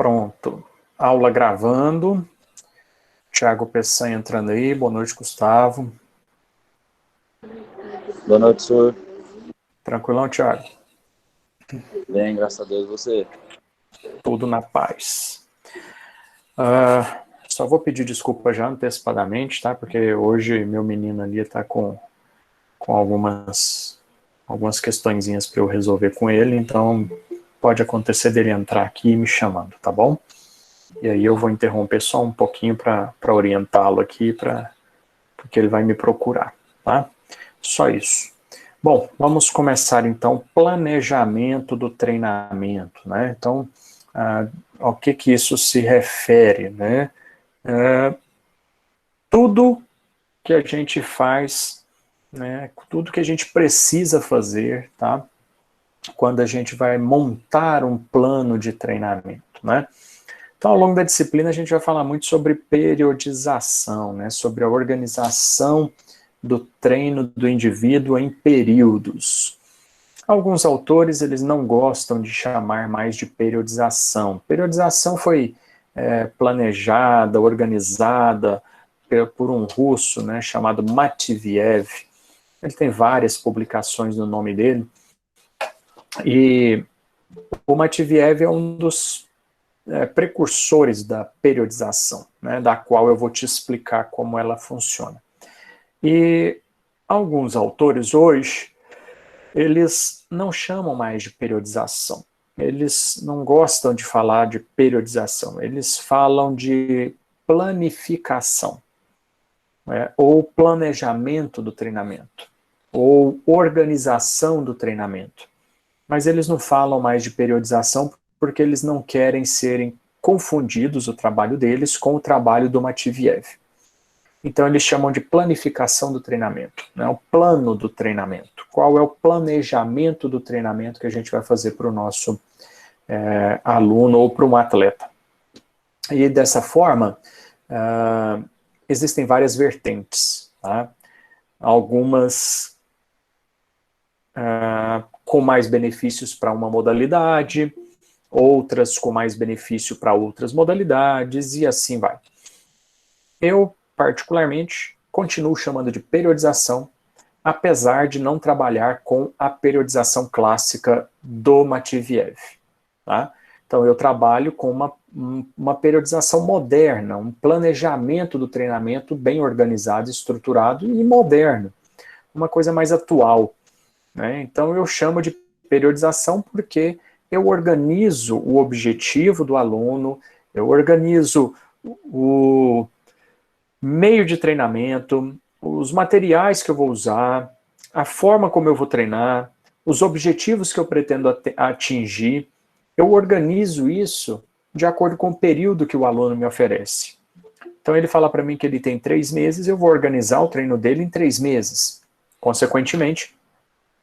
Pronto. Aula gravando. Thiago Peçanha entrando aí. Boa noite, Gustavo. Boa noite, senhor. Tranquilão, Thiago? Bem, graças a Deus, você. Tudo na paz. Só vou pedir desculpa já antecipadamente, tá? Porque hoje meu menino ali tá com algumas questõezinhas para eu resolver com ele, então pode acontecer dele entrar aqui me chamando, tá bom? E aí eu vou interromper só um pouquinho para orientá-lo aqui, porque ele vai me procurar, tá? Só isso. Bom, vamos começar então planejamento do treinamento, né? Então, ao que isso se refere, né? Tudo que a gente faz, né? Tudo que a gente precisa fazer, tá? Quando a gente vai montar um plano de treinamento, né? Então, ao longo da disciplina, a gente vai falar muito sobre periodização, né? Sobre a organização do treino do indivíduo em períodos. Alguns autores, eles não gostam de chamar mais de periodização. Periodização foi planejada, organizada por um russo, né, chamado Matveev. Ele tem várias publicações no nome dele. E o Matveev é um dos precursores da periodização, né, da qual eu vou te explicar como ela funciona. E alguns autores hoje, eles não chamam mais de periodização. Eles não gostam de falar de periodização. Eles falam de planificação, né, ou planejamento do treinamento, ou organização do treinamento. Mas eles não falam mais de periodização porque eles não querem serem confundidos o trabalho deles com o trabalho do Matveev. Então eles chamam de planificação do treinamento, né? O plano do treinamento. Qual é o planejamento do treinamento que a gente vai fazer para o nosso aluno ou para um atleta? E dessa forma, existem várias vertentes, tá? Algumas com mais benefícios para uma modalidade, outras com mais benefício para outras modalidades, e assim vai. Eu, particularmente, continuo chamando de periodização, apesar de não trabalhar com a periodização clássica do Matveev. Tá? Então, eu trabalho com uma periodização moderna, um planejamento do treinamento bem organizado, estruturado e moderno, uma coisa mais atual. Né? Então, eu chamo de periodização porque eu organizo o objetivo do aluno, eu organizo o meio de treinamento, os materiais que eu vou usar, a forma como eu vou treinar, os objetivos que eu pretendo atingir. Eu organizo isso de acordo com o período que o aluno me oferece. Então ele fala para mim que ele tem 3 meses, eu vou organizar o treino dele em 3 meses. Consequentemente,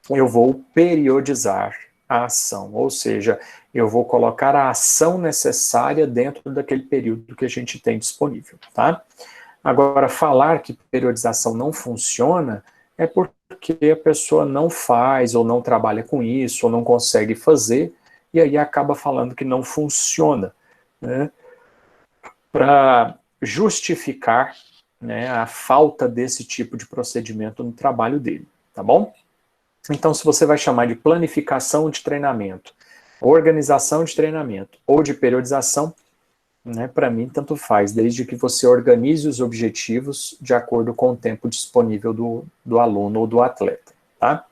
eu vou periodizar a ação, ou seja, eu vou colocar a ação necessária dentro daquele período que a gente tem disponível, tá? Agora, falar que periodização não funciona é porque a pessoa não faz, ou não trabalha com isso, ou não consegue fazer, e aí acaba falando que não funciona, né? Para justificar, né, a falta desse tipo de procedimento no trabalho dele, tá bom? Então, se você vai chamar de planificação de treinamento, organização de treinamento ou de periodização, né, para mim, tanto faz, desde que você organize os objetivos de acordo com o tempo disponível do aluno ou do atleta. Tá?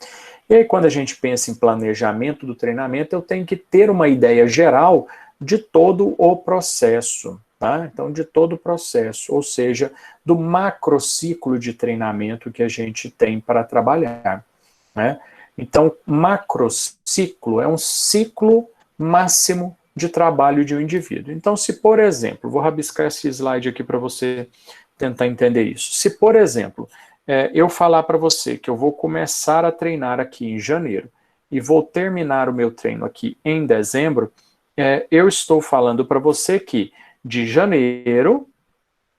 E aí, quando a gente pensa em planejamento do treinamento, eu tenho que ter uma ideia geral de todo o processo. Tá? Então, de todo o processo, ou seja, do macrociclo de treinamento que a gente tem para trabalhar. Né? Então, macrociclo é um ciclo máximo de trabalho de um indivíduo. Então, se, por exemplo, vou rabiscar esse slide aqui para você tentar entender isso. Se, por exemplo, eu falar para você que eu vou começar a treinar aqui em janeiro e vou terminar o meu treino aqui em dezembro, eu estou falando para você que de janeiro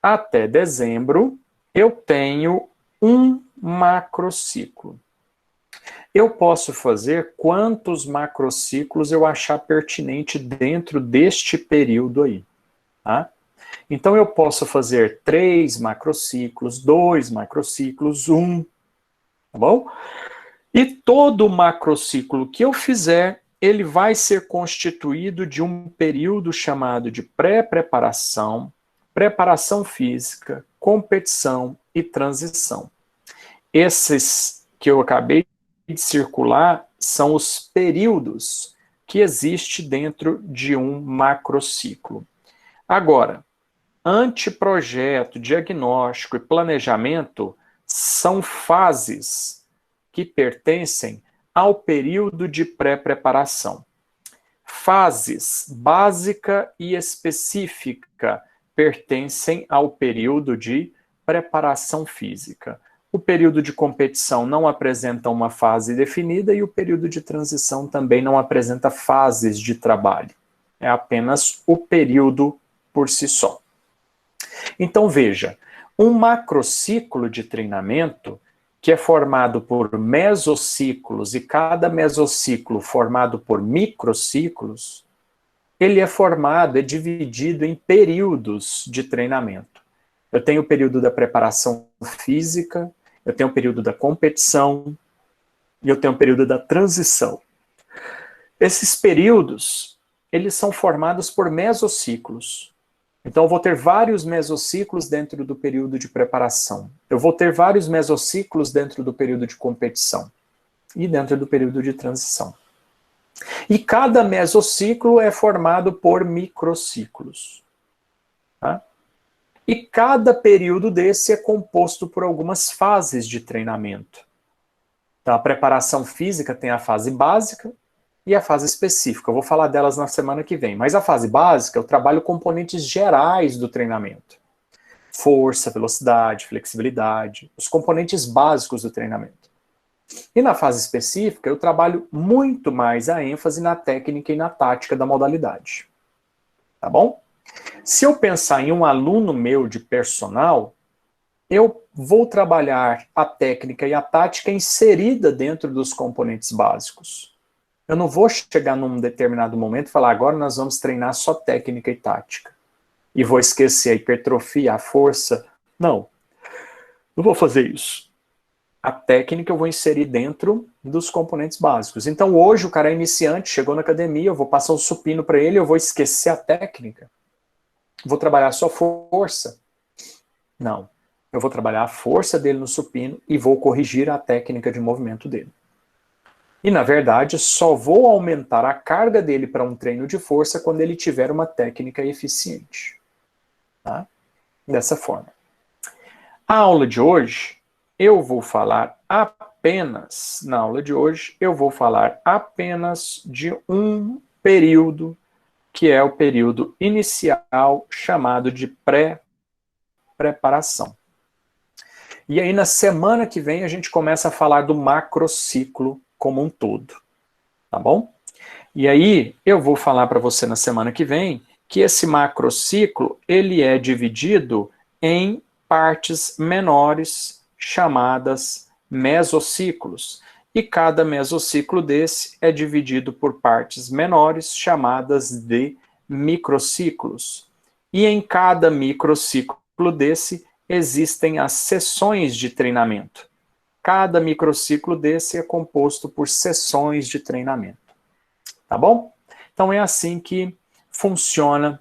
até dezembro eu tenho um macrociclo. eu posso fazer quantos macrociclos eu achar pertinente dentro deste período aí, tá? Então eu posso fazer 3 macrociclos, 2 macrociclos, 1, tá bom? E todo macrociclo que eu fizer, ele vai ser constituído de um período chamado de pré-preparação, preparação física, competição e transição. Esses que eu acabei de circular são os períodos que existem dentro de um macrociclo. Agora, anteprojeto, diagnóstico e planejamento são fases que pertencem ao período de pré-preparação. Fases básica e específica pertencem ao período de preparação física. O período de competição não apresenta uma fase definida e o período de transição também não apresenta fases de trabalho. É apenas o período por si só. Então veja, um macrociclo de treinamento, que é formado por mesociclos e cada mesociclo formado por microciclos, ele é dividido em períodos de treinamento. Eu tenho o período da preparação física, eu tenho o período da competição e eu tenho o período da transição. Esses períodos, eles são formados por mesociclos. Então eu vou ter vários mesociclos dentro do período de preparação. Eu vou ter vários mesociclos dentro do período de competição e dentro do período de transição. E cada mesociclo é formado por microciclos. Tá? E cada período desse é composto por algumas fases de treinamento. Então, a preparação física tem a fase básica e a fase específica. Eu vou falar delas na semana que vem. Mas a fase básica, eu trabalho componentes gerais do treinamento. Força, velocidade, flexibilidade, os componentes básicos do treinamento. E na fase específica, eu trabalho muito mais a ênfase na técnica e na tática da modalidade. Tá bom? Se eu pensar em um aluno meu de personal, eu vou trabalhar a técnica e a tática inserida dentro dos componentes básicos. Eu não vou chegar num determinado momento e falar, agora nós vamos treinar só técnica e tática. E vou esquecer a hipertrofia, a força. Não vou fazer isso. A técnica eu vou inserir dentro dos componentes básicos. Então hoje o cara é iniciante, chegou na academia, eu vou passar um supino para ele, eu vou esquecer a técnica. Vou trabalhar só força? Não. Eu vou trabalhar a força dele no supino e vou corrigir a técnica de movimento dele. E, na verdade, só vou aumentar a carga dele para um treino de força quando ele tiver uma técnica eficiente. Tá? Dessa forma. A aula de hoje, eu vou falar apenas, na aula de hoje, eu vou falar apenas de um período, que é o período inicial chamado de pré-preparação. E aí na semana que vem a gente começa a falar do macrociclo como um todo, tá bom? E aí eu vou falar para você na semana que vem que esse macrociclo ele é dividido em partes menores chamadas mesociclos. E cada mesociclo desse é dividido por partes menores, chamadas de microciclos. E em cada microciclo desse, existem as sessões de treinamento. Cada microciclo desse é composto por sessões de treinamento. Tá bom? Então é assim que funciona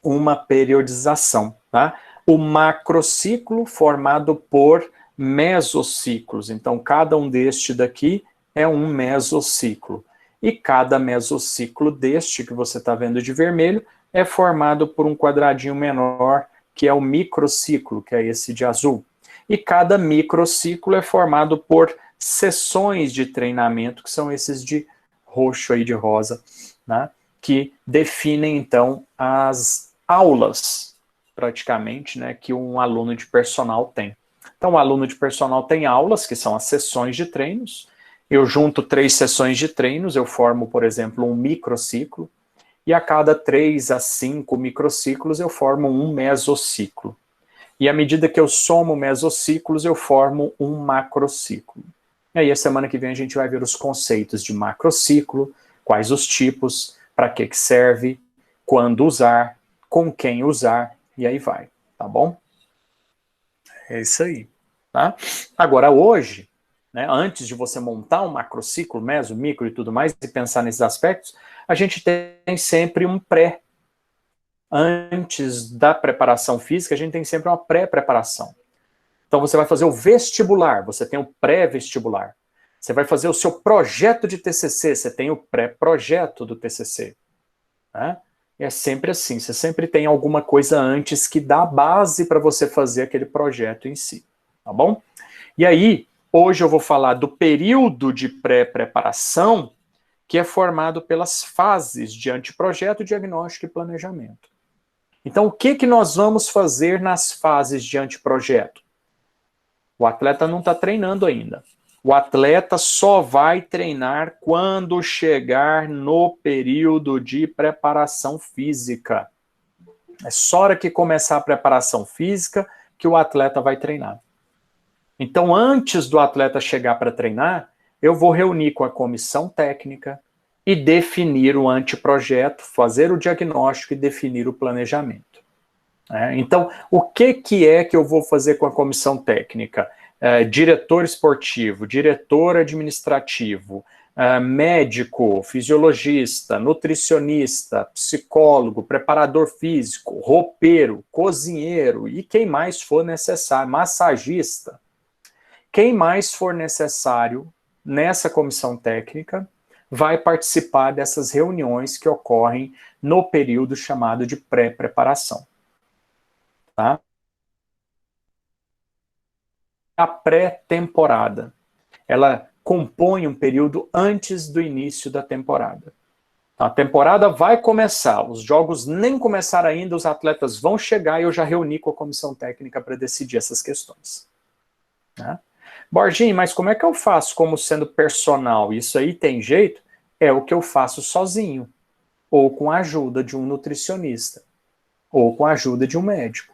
uma periodização. Tá? O macrociclo formado por mesociclos. Então, cada um deste daqui é um mesociclo. E cada mesociclo deste, que você está vendo de vermelho, é formado por um quadradinho menor, que é o microciclo, que é esse de azul. E cada microciclo é formado por sessões de treinamento, que são esses de roxo aí, de rosa, né? Que definem, então, as aulas, praticamente, né, que um aluno de personal tem. Então, o aluno de personal tem aulas, que são as sessões de treinos. Eu junto 3 sessões de treinos, eu formo, por exemplo, um microciclo. E a cada 3 a 5 microciclos, eu formo um mesociclo. E à medida que eu somo mesociclos, eu formo um macrociclo. E aí a semana que vem a gente vai ver os conceitos de macrociclo, quais os tipos, para que serve, quando usar, com quem usar, e aí vai, tá bom? É isso aí, tá? Agora hoje, né, antes de você montar um macrociclo, meso, micro e tudo mais, e pensar nesses aspectos, a gente tem sempre um pré. Antes da preparação física, a gente tem sempre uma pré-preparação. Então você vai fazer o vestibular, você tem o pré-vestibular. Você vai fazer o seu projeto de TCC, você tem o pré-projeto do TCC. Né? E é sempre assim, você sempre tem alguma coisa antes que dá base para você fazer aquele projeto em si. Tá bom? E aí, hoje eu vou falar do período de pré-preparação, que é formado pelas fases de anteprojeto, diagnóstico e planejamento. Então, o que nós vamos fazer nas fases de anteprojeto? O atleta não está treinando ainda. O atleta só vai treinar quando chegar no período de preparação física. É só hora que começar a preparação física que o atleta vai treinar. Então, antes do atleta chegar para treinar, eu vou reunir com a comissão técnica e definir o anteprojeto, fazer o diagnóstico e definir o planejamento. Então, o que é que eu vou fazer com a comissão técnica? Diretor esportivo, diretor administrativo, médico, fisiologista, nutricionista, psicólogo, preparador físico, roupeiro, cozinheiro e quem mais for necessário, massagista. Quem mais for necessário nessa comissão técnica vai participar dessas reuniões que ocorrem no período chamado de pré-preparação. Tá? A pré-temporada, ela compõe um período antes do início da temporada. Então, a temporada vai começar, os jogos nem começaram ainda, os atletas vão chegar e eu já reuni com a comissão técnica para decidir essas questões. Né? Borginho, mas como é que eu faço como sendo personal? Isso aí tem jeito? É o que eu faço sozinho, ou com a ajuda de um nutricionista, ou com a ajuda de um médico.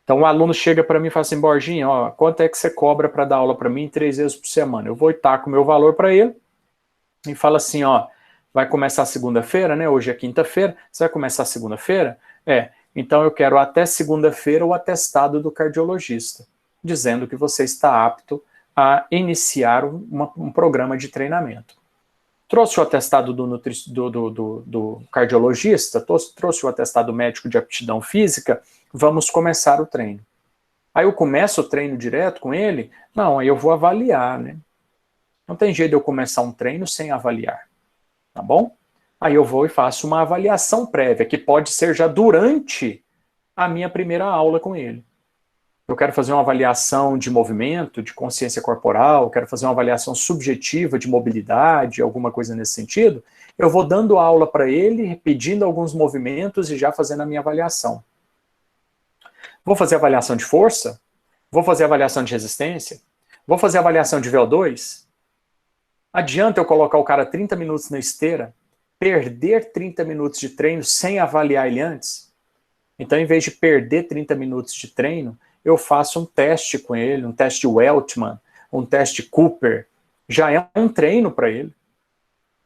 Então o aluno chega para mim e fala assim, Borginho, ó, quanto é que você cobra para dar aula para mim 3 vezes por semana? Eu vou estar com o meu valor para ele e fala assim, ó, vai começar segunda-feira, né? Hoje é quinta-feira, você vai começar segunda-feira? Então eu quero até segunda-feira o atestado do cardiologista, dizendo que você está apto a iniciar um programa de treinamento. Trouxe o atestado do cardiologista, trouxe o atestado médico de aptidão física, vamos começar o treino. Aí eu começo o treino direto com ele? Não, aí eu vou avaliar, né? Não tem jeito de eu começar um treino sem avaliar, tá bom? Aí eu vou e faço uma avaliação prévia, que pode ser já durante a minha primeira aula com ele. Eu quero fazer uma avaliação de movimento, de consciência corporal, quero fazer uma avaliação subjetiva de mobilidade, alguma coisa nesse sentido, eu vou dando aula para ele, pedindo alguns movimentos e já fazendo a minha avaliação. Vou fazer avaliação de força? Vou fazer avaliação de resistência? Vou fazer avaliação de VO2? Adianta eu colocar o cara 30 minutos na esteira, perder 30 minutos de treino sem avaliar ele antes? Então, em vez de perder 30 minutos de treino, eu faço um teste com ele, um teste Weltman, um teste Cooper, já é um treino para ele.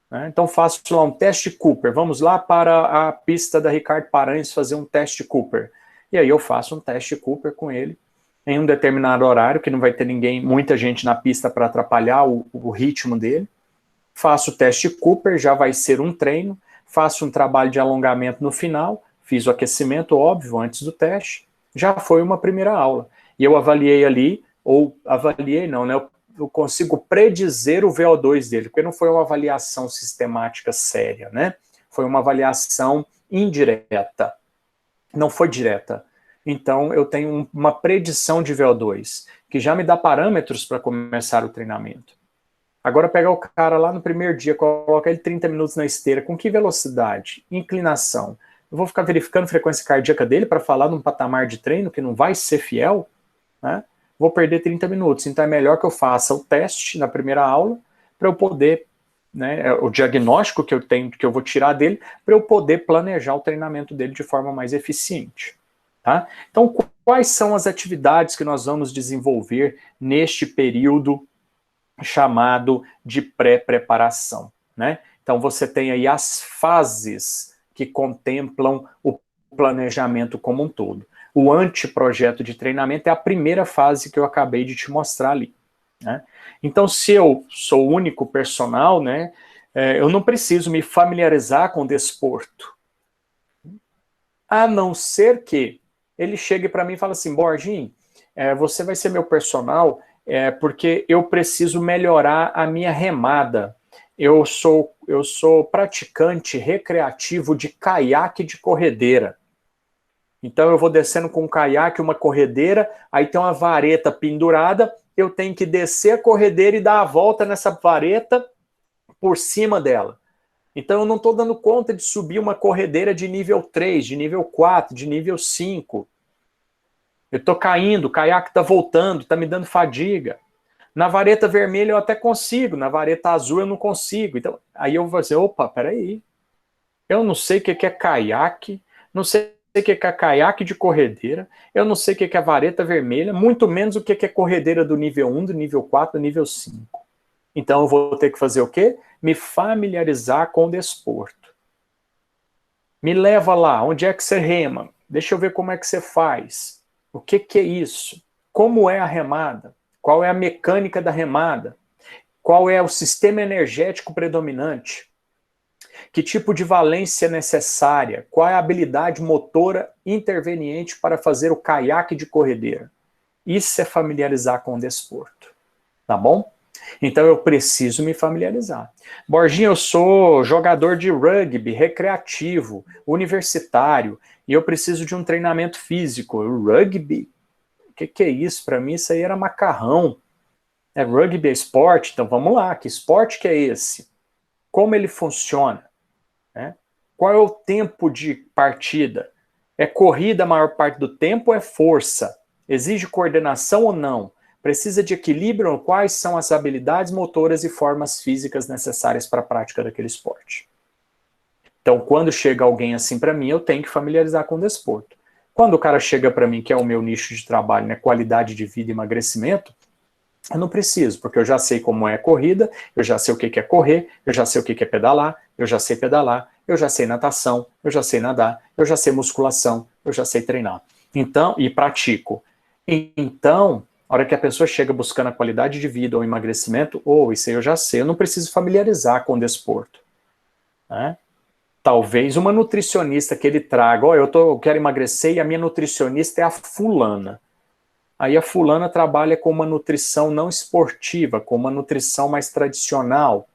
Né? Então faço lá um teste Cooper, vamos lá para a pista da Ricardo Paranhos fazer um teste Cooper. E aí eu faço um teste Cooper com ele, em um determinado horário, que não vai ter ninguém, muita gente na pista para atrapalhar o ritmo dele. Faço o teste Cooper, já vai ser um treino, faço um trabalho de alongamento no final, fiz o aquecimento, óbvio, antes do teste, já foi uma primeira aula. E eu avaliei ali, ou avaliei não, né? Eu consigo predizer o VO2 dele, porque não foi uma avaliação sistemática séria, né? Foi uma avaliação indireta, não foi direta. Então, eu tenho uma predição de VO2, que já me dá parâmetros para começar o treinamento. Agora, pegar o cara lá no primeiro dia, coloca ele 30 minutos na esteira, com que velocidade? Inclinação? Eu vou ficar verificando a frequência cardíaca dele para falar num patamar de treino que não vai ser fiel, né? Vou perder 30 minutos. Então é melhor que eu faça o teste na primeira aula para eu poder, né, o diagnóstico que eu tenho, que eu vou tirar dele, para eu poder planejar o treinamento dele de forma mais eficiente. Tá? Então, quais são as atividades que nós vamos desenvolver neste período chamado de pré-preparação, né? Então, você tem aí as fases que contemplam o planejamento como um todo. O anteprojeto de treinamento é a primeira fase que eu acabei de te mostrar ali, né? Então, se eu sou o único personal, né, eu não preciso me familiarizar com o desporto, a não ser que ele chegue para mim e fale assim, Borginho, você vai ser meu personal porque eu preciso melhorar a minha remada. Eu sou praticante recreativo de caiaque de corredeira. Então eu vou descendo com um caiaque, uma corredeira, aí tem uma vareta pendurada, eu tenho que descer a corredeira e dar a volta nessa vareta por cima dela. Então eu não estou dando conta de subir uma corredeira de nível 3, de nível 4, de nível 5. Eu estou caindo, o caiaque está voltando, está me dando fadiga. Na vareta vermelha eu até consigo, na vareta azul eu não consigo. Então, aí eu vou dizer, opa, peraí. Eu não sei o que é caiaque, não sei o que é caiaque de corredeira, eu não sei o que é vareta vermelha, muito menos o que é corredeira do nível 1, do nível 4, do nível 5. Então eu vou ter que fazer o quê? Me familiarizar com o desporto. Me leva lá, onde é que você rema? Deixa eu ver como é que você faz. O que é isso? Como é a remada? Qual é a mecânica da remada? Qual é o sistema energético predominante? Que tipo de valência é necessária? Qual é a habilidade motora interveniente para fazer o caiaque de corredeira? Isso é familiarizar com o desporto, tá bom? Então eu preciso me familiarizar. Borginho, eu sou jogador de rugby recreativo, universitário, e eu preciso de um treinamento físico. Rugby? O que é isso? Para mim isso aí era macarrão. Rugby é esporte? Então vamos lá, que esporte que é esse? Como ele funciona? Qual é o tempo de partida? É corrida a maior parte do tempo ou é força? Exige coordenação ou não? Precisa de equilíbrio? Quais são as habilidades motoras e formas físicas necessárias para a prática daquele esporte? Então, quando chega alguém assim para mim, eu tenho que familiarizar com o desporto. Quando o cara chega para mim, que é o meu nicho de trabalho, né, qualidade de vida e emagrecimento, eu não preciso, porque eu já sei como é corrida, eu já sei o que é correr, eu já sei o que é pedalar, eu já sei pedalar, eu já sei natação, eu já sei nadar, eu já sei musculação, eu já sei treinar. Então, e pratico. Então, a hora que a pessoa chega buscando a qualidade de vida ou emagrecimento, isso aí eu já sei, eu não preciso familiarizar com o desporto, né? Talvez uma nutricionista que ele traga, eu quero emagrecer e a minha nutricionista é a fulana. Aí a fulana trabalha com uma nutrição não esportiva, com uma nutrição mais tradicional.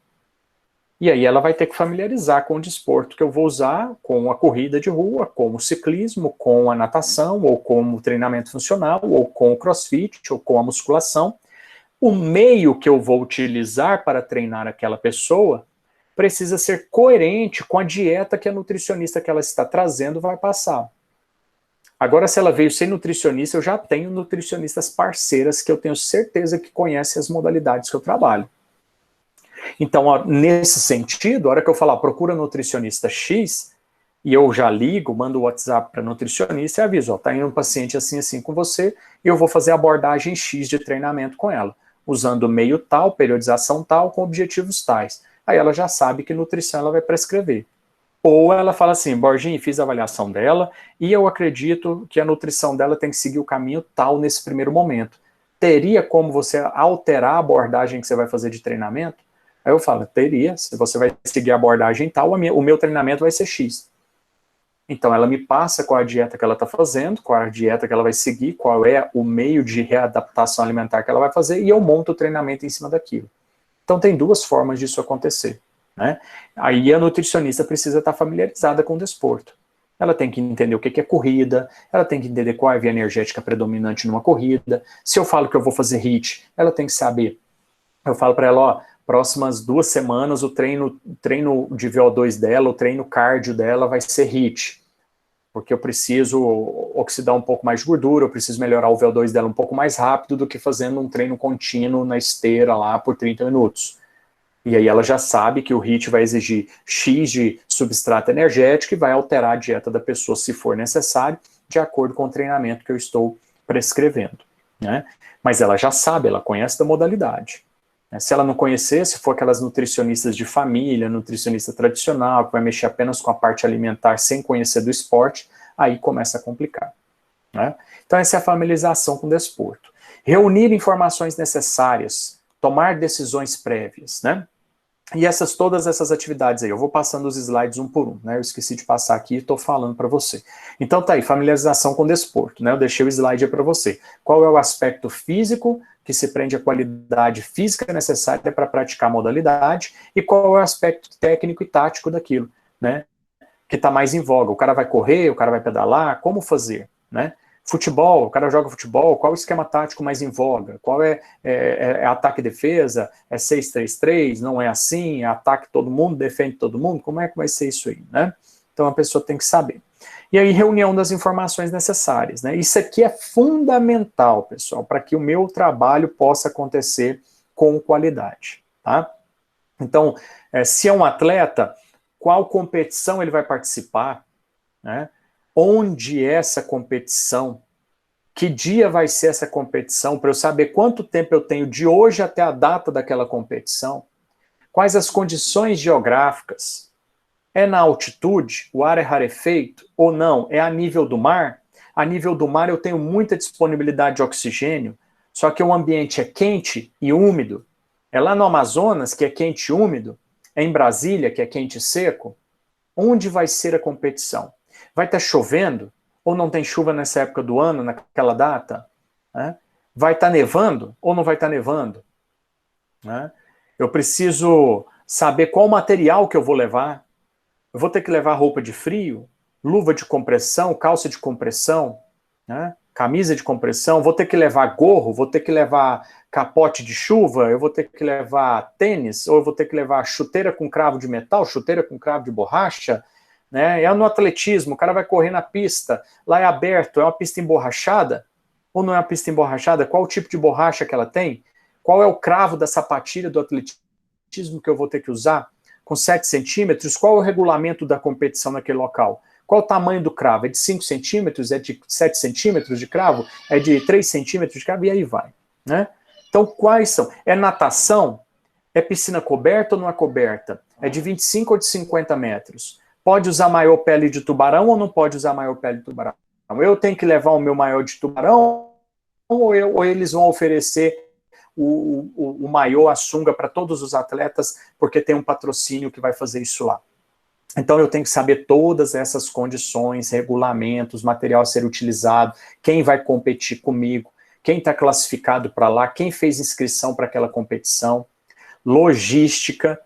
E aí ela vai ter que familiarizar com o desporto que eu vou usar, com a corrida de rua, com o ciclismo, com a natação, ou com o treinamento funcional, ou com o crossfit, ou com a musculação. O meio que eu vou utilizar para treinar aquela pessoa precisa ser coerente com a dieta que a nutricionista que ela está trazendo vai passar. Agora, se ela veio sem nutricionista, eu já tenho nutricionistas parceiras que eu tenho certeza que conhecem as modalidades que eu trabalho. Então, nesse sentido, a hora que eu falar procura nutricionista X, e eu já ligo, mando o WhatsApp para nutricionista e aviso, tá indo um paciente assim, assim com você, e eu vou fazer a abordagem X de treinamento com ela, usando meio tal, periodização tal, com objetivos tais. Aí ela já sabe que nutrição ela vai prescrever. Ou ela fala assim, Borginho, fiz a avaliação dela e eu acredito que a nutrição dela tem que seguir o caminho tal nesse primeiro momento. Teria como você alterar a abordagem que você vai fazer de treinamento? Aí eu falo, teria, se você vai seguir a abordagem tal, o meu treinamento vai ser X. Então ela me passa qual a dieta que ela está fazendo, qual a dieta que ela vai seguir, qual é o meio de readaptação alimentar que ela vai fazer, e eu monto o treinamento em cima daquilo. Então tem duas formas disso acontecer, né? Aí a nutricionista precisa estar familiarizada com o desporto. Ela tem que entender o que é corrida, ela tem que entender qual é a via energética predominante numa corrida. Se eu falo que eu vou fazer HIIT, ela tem que saber. Eu falo para ela, próximas 2 semanas o treino de VO2 dela, o treino cardio dela vai ser HIIT. Porque eu preciso oxidar um pouco mais de gordura, eu preciso melhorar o VO2 dela um pouco mais rápido do que fazendo um treino contínuo na esteira lá por 30 minutos. E aí ela já sabe que o HIIT vai exigir X de substrato energético e vai alterar a dieta da pessoa, se for necessário, de acordo com o treinamento que eu estou prescrevendo, né? Mas ela já sabe, ela conhece da modalidade. Se ela não conhecer, se for aquelas nutricionistas de família, nutricionista tradicional, que vai mexer apenas com a parte alimentar sem conhecer do esporte, aí começa a complicar. Né? Então essa é a familiarização com o desporto. Reunir informações necessárias, tomar decisões prévias, né? E todas essas atividades aí, eu vou passando os slides um por um, né? Eu esqueci de passar aqui e estou falando para você. Então tá aí, familiarização com o desporto, né? Eu deixei o slide aí para você. Qual é o aspecto físico que se prende à qualidade física necessária para praticar a modalidade e qual é o aspecto técnico e tático daquilo, né? Que está mais em voga. O cara vai correr, o cara vai pedalar, como fazer, né? Futebol, o cara joga futebol, qual é o esquema tático mais em voga? Qual é ataque e defesa? É 6-3-3? Não é assim? É ataque todo mundo, defende todo mundo? Como é que vai ser isso aí, né? Então a pessoa tem que saber. E aí, reunião das informações necessárias, né? Isso aqui é fundamental, pessoal, para que o meu trabalho possa acontecer com qualidade, tá? Então, se é um atleta, qual competição ele vai participar, né? Onde é essa competição, que dia vai ser essa competição, para eu saber quanto tempo eu tenho de hoje até a data daquela competição, quais as condições geográficas, é na altitude, o ar é rarefeito, ou não, é a nível do mar? A nível do mar eu tenho muita disponibilidade de oxigênio, só que o ambiente é quente e úmido, é lá no Amazonas, que é quente e úmido, é em Brasília, que é quente e seco, onde vai ser a competição? Vai estar chovendo? Ou não tem chuva nessa época do ano, naquela data? Né? Vai estar nevando? Ou não vai estar nevando? Né? Eu preciso saber qual material que eu vou levar. Eu vou ter que levar roupa de frio, luva de compressão, calça de compressão, né? Camisa de compressão, vou ter que levar gorro, vou ter que levar capote de chuva, eu vou ter que levar tênis, ou eu vou ter que levar chuteira com cravo de metal, chuteira com cravo de borracha, né? É no atletismo, o cara vai correr na pista, lá é aberto, é uma pista emborrachada, ou não é uma pista emborrachada? Qual o tipo de borracha que ela tem? Qual é o cravo da sapatilha do atletismo que eu vou ter que usar? Com 7 centímetros, qual é o regulamento da competição naquele local? Qual o tamanho do cravo? É de 5 centímetros? É de 7 centímetros de cravo? É de 3 centímetros de cravo? E aí vai, né? Então, quais são? É natação? É piscina coberta ou não é coberta? É de 25 ou de 50 metros? Pode usar maior pele de tubarão ou não pode usar maior pele de tubarão? Eu tenho que levar o meu maior de tubarão ou eles vão oferecer o maiô, a sunga para todos os atletas, porque tem um patrocínio que vai fazer isso lá. Então eu tenho que saber todas essas condições, regulamentos, material a ser utilizado, quem vai competir comigo, quem está classificado para lá, quem fez inscrição para aquela competição, logística,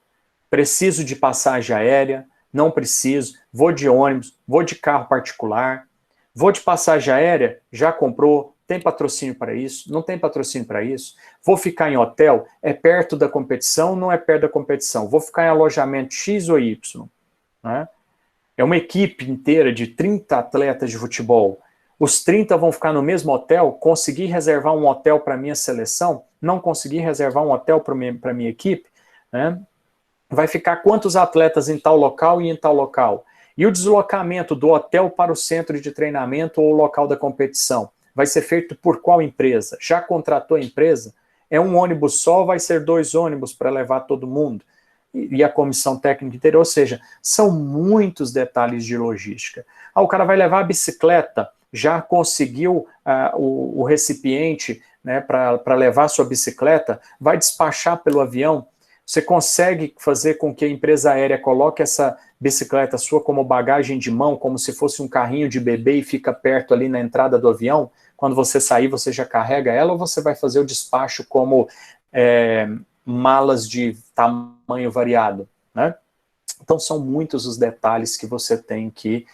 preciso de passagem aérea, não preciso, vou de ônibus, vou de carro particular, vou de passagem aérea, já comprou, tem patrocínio para isso? Não tem patrocínio para isso? Vou ficar em hotel? É perto da competição? Não é perto da competição? Vou ficar em alojamento X ou Y? Né? É uma equipe inteira de 30 atletas de futebol. Os 30 vão ficar no mesmo hotel? Conseguir reservar um hotel para a minha seleção? Não conseguir reservar um hotel para a minha equipe? Né? Vai ficar quantos atletas em tal local e em tal local? E o deslocamento do hotel para o centro de treinamento ou local da competição? Vai ser feito por qual empresa? Já contratou a empresa? É um ônibus só ou vai ser 2 ônibus para levar todo mundo? E a comissão técnica inteira? Ou seja, são muitos detalhes de logística. O cara vai levar a bicicleta, já conseguiu o recipiente, né, para levar a sua bicicleta, vai despachar pelo avião. Você consegue fazer com que a empresa aérea coloque essa bicicleta sua como bagagem de mão, como se fosse um carrinho de bebê e fica perto ali na entrada do avião? Quando você sair, você já carrega ela, ou você vai fazer o despacho como malas de tamanho variado, né? Então, são muitos os detalhes que você tem que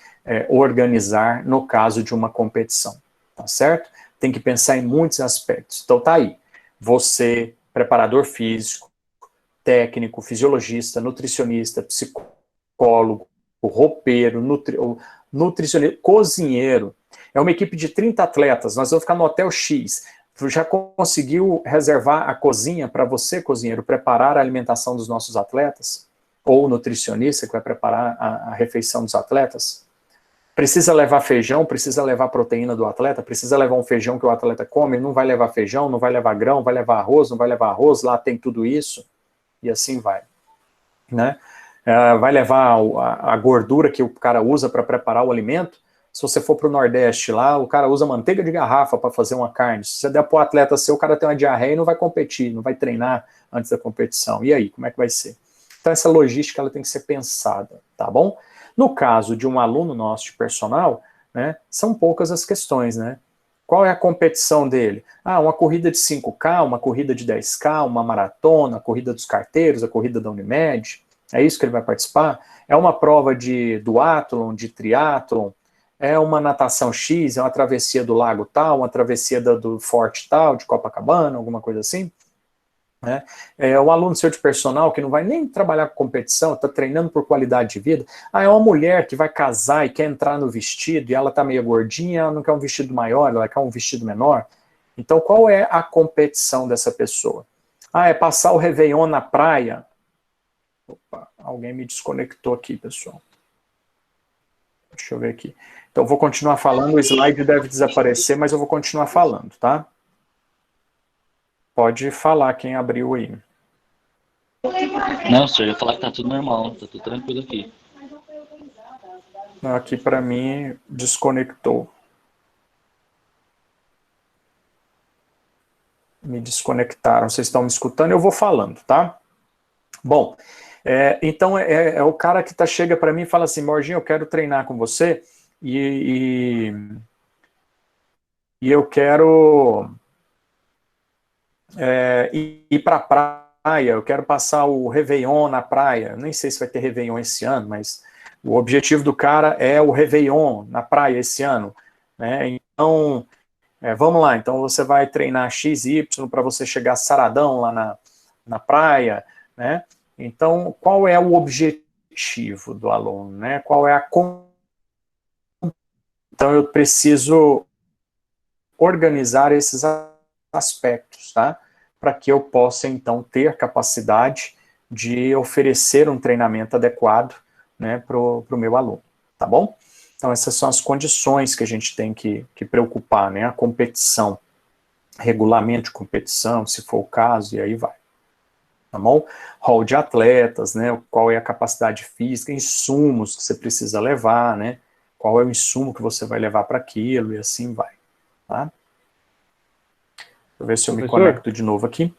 organizar no caso de uma competição, tá certo? Tem que pensar em muitos aspectos. Então, tá aí. Você, preparador físico, técnico, fisiologista, nutricionista, psicólogo, roupeiro, nutricionista, cozinheiro. É uma equipe de 30 atletas, nós vamos ficar no Hotel X. Já conseguiu reservar a cozinha para você, cozinheiro, preparar a alimentação dos nossos atletas? Ou o nutricionista que vai preparar a refeição dos atletas? Precisa levar feijão, precisa levar proteína do atleta, precisa levar um feijão que o atleta come, ele não vai levar feijão, não vai levar grão, vai levar arroz, não vai levar arroz, lá tem tudo isso, e assim vai, né? Vai levar a gordura que o cara usa para preparar o alimento. Se você for para o Nordeste lá, o cara usa manteiga de garrafa para fazer uma carne. Se você der para o atleta seu, o cara tem uma diarreia e não vai competir, não vai treinar antes da competição. E aí, como é que vai ser? Então essa logística ela tem que ser pensada, tá bom? No caso de um aluno nosso de personal, né, são poucas as questões, né? Qual é a competição dele? Uma corrida de 5K, uma corrida de 10K, uma maratona, a corrida dos carteiros, a corrida da Unimed. É isso que ele vai participar? É uma prova de duátlon, de triatlon? É uma natação X? É uma travessia do lago tal? Uma travessia do forte tal, de Copacabana, alguma coisa assim? Né? Um aluno seu de personal que não vai nem trabalhar com competição, está treinando por qualidade de vida. É uma mulher que vai casar e quer entrar no vestido e ela está meio gordinha, ela não quer um vestido maior, ela quer um vestido menor. Então, qual é a competição dessa pessoa? É passar o Réveillon na praia. Opa, alguém me desconectou aqui, pessoal. Deixa eu ver aqui. Então, eu vou continuar falando, o slide deve desaparecer, mas eu vou continuar falando, tá? Pode falar quem abriu aí. Não, senhor, eu ia falar que tá tudo normal, tá tudo tranquilo aqui. Aqui para mim desconectou. Me desconectaram. Vocês estão me escutando? Eu vou falando, tá? Bom, então é o cara que chega para mim e fala assim, Morginho, eu quero treinar com você e eu quero ir para a praia, eu quero passar o Réveillon na praia. Nem sei se vai ter Réveillon esse ano, mas o objetivo do cara é o Réveillon na praia esse ano, né? Então, vamos lá, então você vai treinar XY para você chegar saradão lá na praia, né? Então, qual é o objetivo do aluno, né? Qual é a... Então, eu preciso organizar esses aspectos, tá? Para que eu possa, então, ter capacidade de oferecer um treinamento adequado, né, para o meu aluno, tá bom? Então, essas são as condições que a gente tem que preocupar, né? A competição, regulamento de competição, se for o caso, e aí vai. Tá bom? Hall de atletas, né? Qual é a capacidade física, insumos que você precisa levar, né? Qual é o insumo que você vai levar para aquilo, e assim vai, tá? Deixa eu ver se eu me conecto de novo aqui.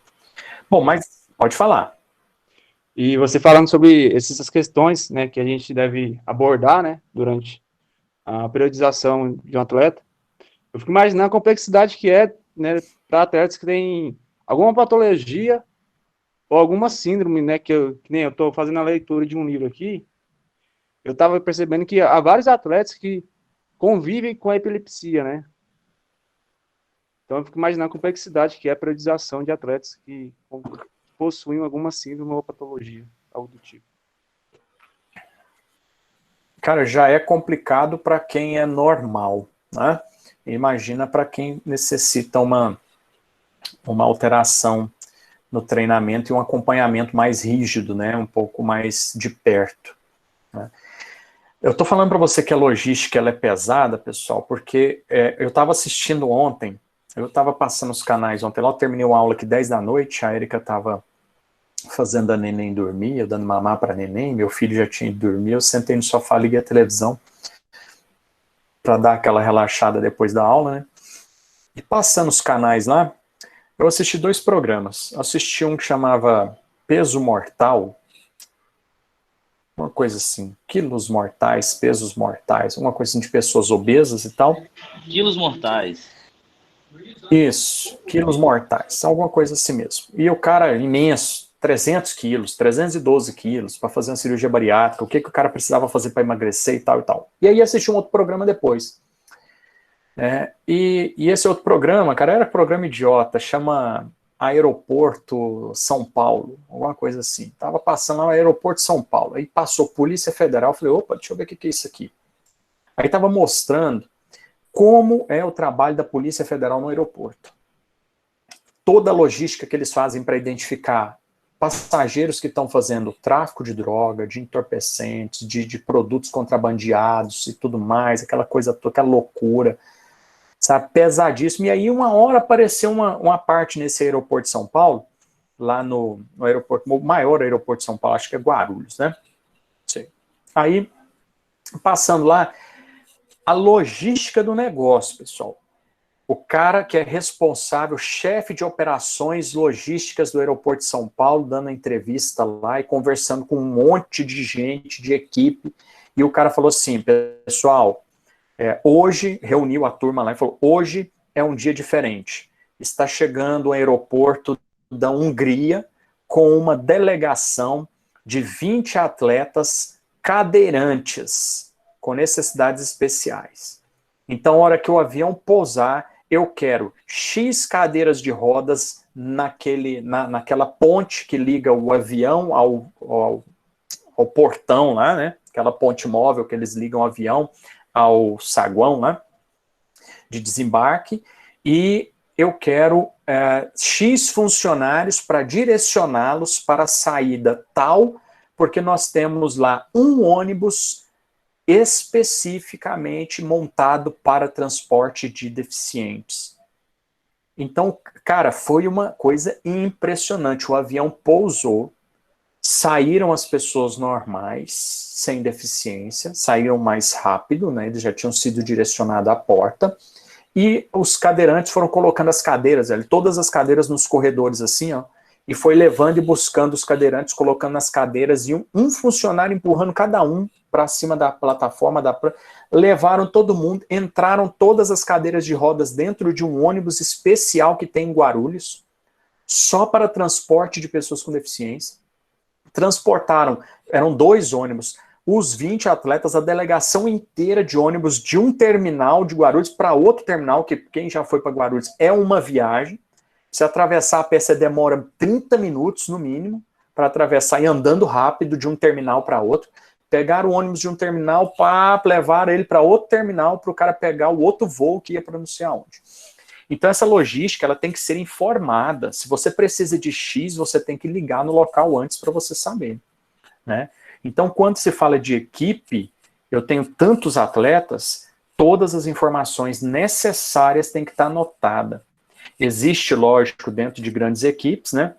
Bom, mas pode falar. E você falando sobre essas questões, né, que a gente deve abordar, né, durante a periodização de um atleta, eu fico imaginando a complexidade que é, né, para atletas que têm alguma patologia ou alguma síndrome, né, que nem eu estou fazendo a leitura de um livro aqui, eu estava percebendo que há vários atletas que convivem com a epilepsia, né? Então eu fico imaginando a complexidade que é a periodização de atletas que possuem alguma síndrome ou patologia, algo do tipo. Cara, já é complicado para quem é normal, né? Imagina para quem necessita uma alteração no treinamento e um acompanhamento mais rígido, né? Um pouco mais de perto, né? Eu estou falando para você que a logística ela é pesada, pessoal, porque eu estava assistindo ontem, eu estava passando os canais ontem, lá eu terminei uma aula aqui 10 da noite, a Erika estava fazendo a neném dormir, eu dando mamar para neném, meu filho já tinha ido dormir, eu sentei no sofá, liguei a televisão para dar aquela relaxada depois da aula, né? E passando os canais lá, eu assisti 2 programas. Assisti um que chamava Peso Mortal, uma coisa assim, quilos mortais, pesos mortais, uma coisa assim de pessoas obesas e tal. Quilos mortais. Isso, quilos mortais, alguma coisa assim mesmo. E o cara imenso, 300 quilos, 312 quilos, para fazer uma cirurgia bariátrica, o que o cara precisava fazer para emagrecer e tal e tal. E aí assisti um outro programa depois. E esse outro programa, cara, era programa idiota, chama Aeroporto São Paulo, alguma coisa assim. Tava passando lá no Aeroporto São Paulo, aí passou Polícia Federal, falei, opa, deixa eu ver o que é isso aqui. Aí tava mostrando como é o trabalho da Polícia Federal no aeroporto. Toda a logística que eles fazem para identificar passageiros que estão fazendo tráfico de droga, de entorpecentes, de produtos contrabandeados e tudo mais, aquela coisa toda, aquela loucura, sabe, pesadíssimo. E aí uma hora apareceu uma parte nesse aeroporto de São Paulo, lá no aeroporto, o maior aeroporto de São Paulo, acho que é Guarulhos, né? Sei. Aí, passando lá, a logística do negócio, pessoal. O cara que é responsável, chefe de operações logísticas do aeroporto de São Paulo, dando entrevista lá e conversando com um monte de gente, de equipe, e o cara falou assim, pessoal, hoje, reuniu a turma lá e falou, hoje é um dia diferente. Está chegando o aeroporto da Hungria com uma delegação de 20 atletas cadeirantes, com necessidades especiais. Então, na hora que o avião pousar, eu quero X cadeiras de rodas naquela ponte que liga o avião ao portão lá, né? Aquela ponte móvel que eles ligam o avião ao saguão, né? De desembarque. E eu quero X funcionários para direcioná-los para a saída tal, porque nós temos lá um ônibus especificamente montado para transporte de deficientes. Então, cara, foi uma coisa impressionante. O avião pousou, saíram as pessoas normais, sem deficiência, saíram mais rápido, né? Eles já tinham sido direcionados à porta, e os cadeirantes foram colocando as cadeiras, todas as cadeiras nos corredores assim, ó, e foi levando e buscando os cadeirantes, colocando nas cadeiras, e um funcionário empurrando cada um para cima da plataforma, levaram todo mundo, entraram todas as cadeiras de rodas dentro de um ônibus especial que tem em Guarulhos, só para transporte de pessoas com deficiência. Transportaram, eram 2 ônibus, os 20 atletas, a delegação inteira de ônibus de um terminal de Guarulhos para outro terminal, que quem já foi para Guarulhos é uma viagem. Se atravessar a pé, você demora 30 minutos no mínimo para atravessar e andando rápido de um terminal para outro. Pegaram o ônibus de um terminal para levar ele para outro terminal para o cara pegar o outro voo que ia para não sei aonde. Então essa logística ela tem que ser informada. Se você precisa de X, você tem que ligar no local antes para você saber, né? Então quando se fala de equipe, eu tenho tantos atletas, todas as informações necessárias têm que estar anotadas. Existe, lógico, dentro de grandes equipes, né?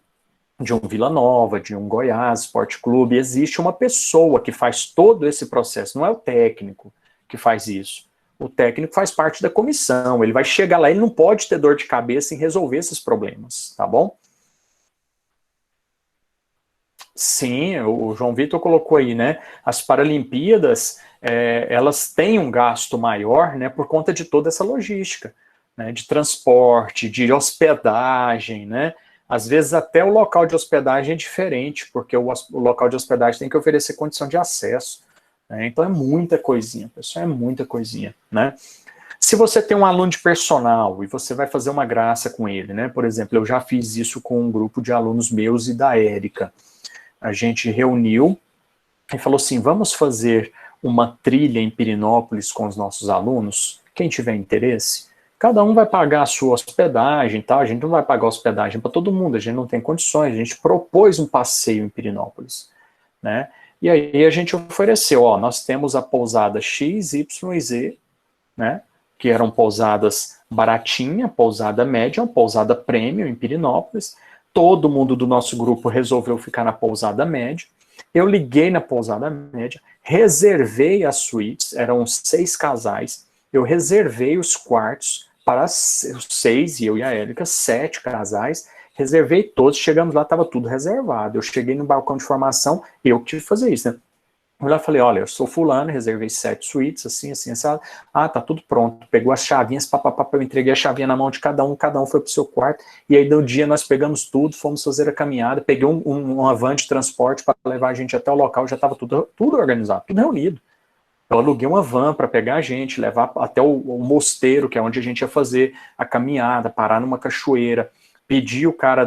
De um Vila Nova, de um Goiás Esporte Clube, existe uma pessoa que faz todo esse processo, não é o técnico que faz isso. O técnico faz parte da comissão, ele vai chegar lá, ele não pode ter dor de cabeça em resolver esses problemas, tá bom? Sim, o João Vitor colocou aí, né? As Paralimpíadas, elas têm um gasto maior, né? Por conta de toda essa logística, né? De transporte, de hospedagem, né? Às vezes até o local de hospedagem é diferente, porque o local de hospedagem tem que oferecer condição de acesso, né? Então é muita coisinha, pessoal, é muita coisinha, né? Se você tem um aluno de personal e você vai fazer uma graça com ele, né? Por exemplo, eu já fiz isso com um grupo de alunos meus e da Érica. A gente reuniu e falou assim, vamos fazer uma trilha em Pirenópolis com os nossos alunos? Quem tiver interesse? Cada um vai pagar a sua hospedagem, tá? A gente não vai pagar hospedagem para todo mundo, a gente não tem condições, a gente propôs um passeio em Pirenópolis, né? E aí a gente ofereceu, ó, nós temos a pousada X, Y e Z, né? Que eram pousadas baratinha, pousada média, pousada premium em Pirenópolis. Todo mundo do nosso grupo resolveu ficar na pousada média. Eu liguei na pousada média, reservei as suítes, eram 6 casais, eu reservei os quartos para os 6, e eu e a Érica, 7 casais, reservei todos, chegamos lá, estava tudo reservado. Eu cheguei no balcão de formação, eu tive que fazer isso, né? Eu lá falei, olha, eu sou fulano, reservei 7 suítes, assim, assim, assim. Ah, tá tudo pronto. Pegou as chavinhas, papapá, eu entreguei a chavinha na mão de cada um foi pro seu quarto, e aí no dia nós pegamos tudo, fomos fazer a caminhada, peguei uma van de transporte para levar a gente até o local, já estava tudo organizado, tudo reunido. Eu aluguei uma van para pegar a gente, levar até o mosteiro, que é onde a gente ia fazer a caminhada, parar numa cachoeira, pedi o cara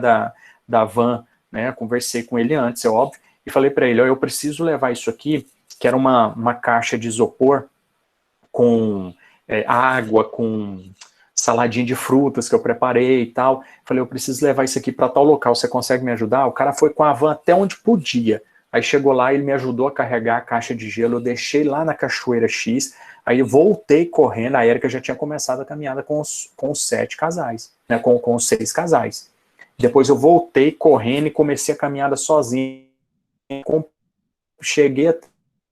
da van, né, conversei com ele antes, é óbvio, e falei para ele, ó, eu preciso levar isso aqui, que era uma caixa de isopor com água, com saladinha de frutas que eu preparei e tal. Falei, eu preciso levar isso aqui para tal local, você consegue me ajudar? O cara foi com a van até onde podia. Aí chegou lá, ele me ajudou a carregar a caixa de gelo, eu deixei lá na Cachoeira X, aí eu voltei correndo, a Érica já tinha começado a caminhada com os 7 casais, né, com os 6 casais. Depois eu voltei correndo e comecei a caminhada sozinho, cheguei até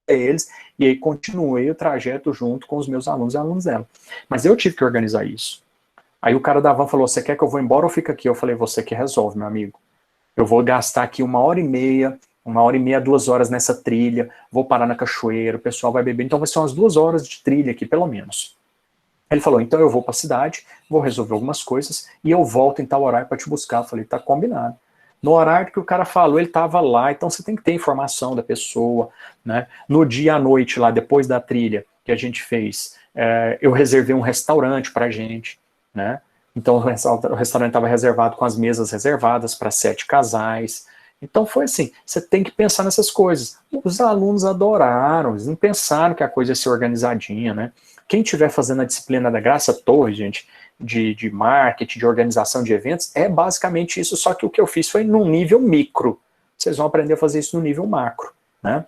eles, e aí continuei o trajeto junto com os meus alunos e alunos dela. Mas eu tive que organizar isso. Aí o cara da van falou, você quer que eu vou embora ou fica aqui? Eu falei, você que resolve, meu amigo. Eu vou gastar aqui 1h30, 2 horas nessa trilha, vou parar na cachoeira, o pessoal vai beber, então vai ser umas 2 horas de trilha aqui, pelo menos. Ele falou, então eu vou para a cidade, vou resolver algumas coisas, e eu volto em tal horário para te buscar. Eu falei, tá combinado. No horário que o cara falou, ele estava lá, então você tem que ter informação da pessoa, né? No dia à noite, lá depois da trilha que a gente fez, eu reservei um restaurante pra gente, né? Então o restaurante estava reservado com as mesas reservadas para 7 casais. Então foi assim, você tem que pensar nessas coisas. Os alunos adoraram, eles não pensaram que a coisa ia ser organizadinha, né? Quem estiver fazendo a disciplina da Graça Torres, gente, de marketing, de organização de eventos, é basicamente isso, só que o que eu fiz foi num nível micro. Vocês vão aprender a fazer isso no nível macro, né?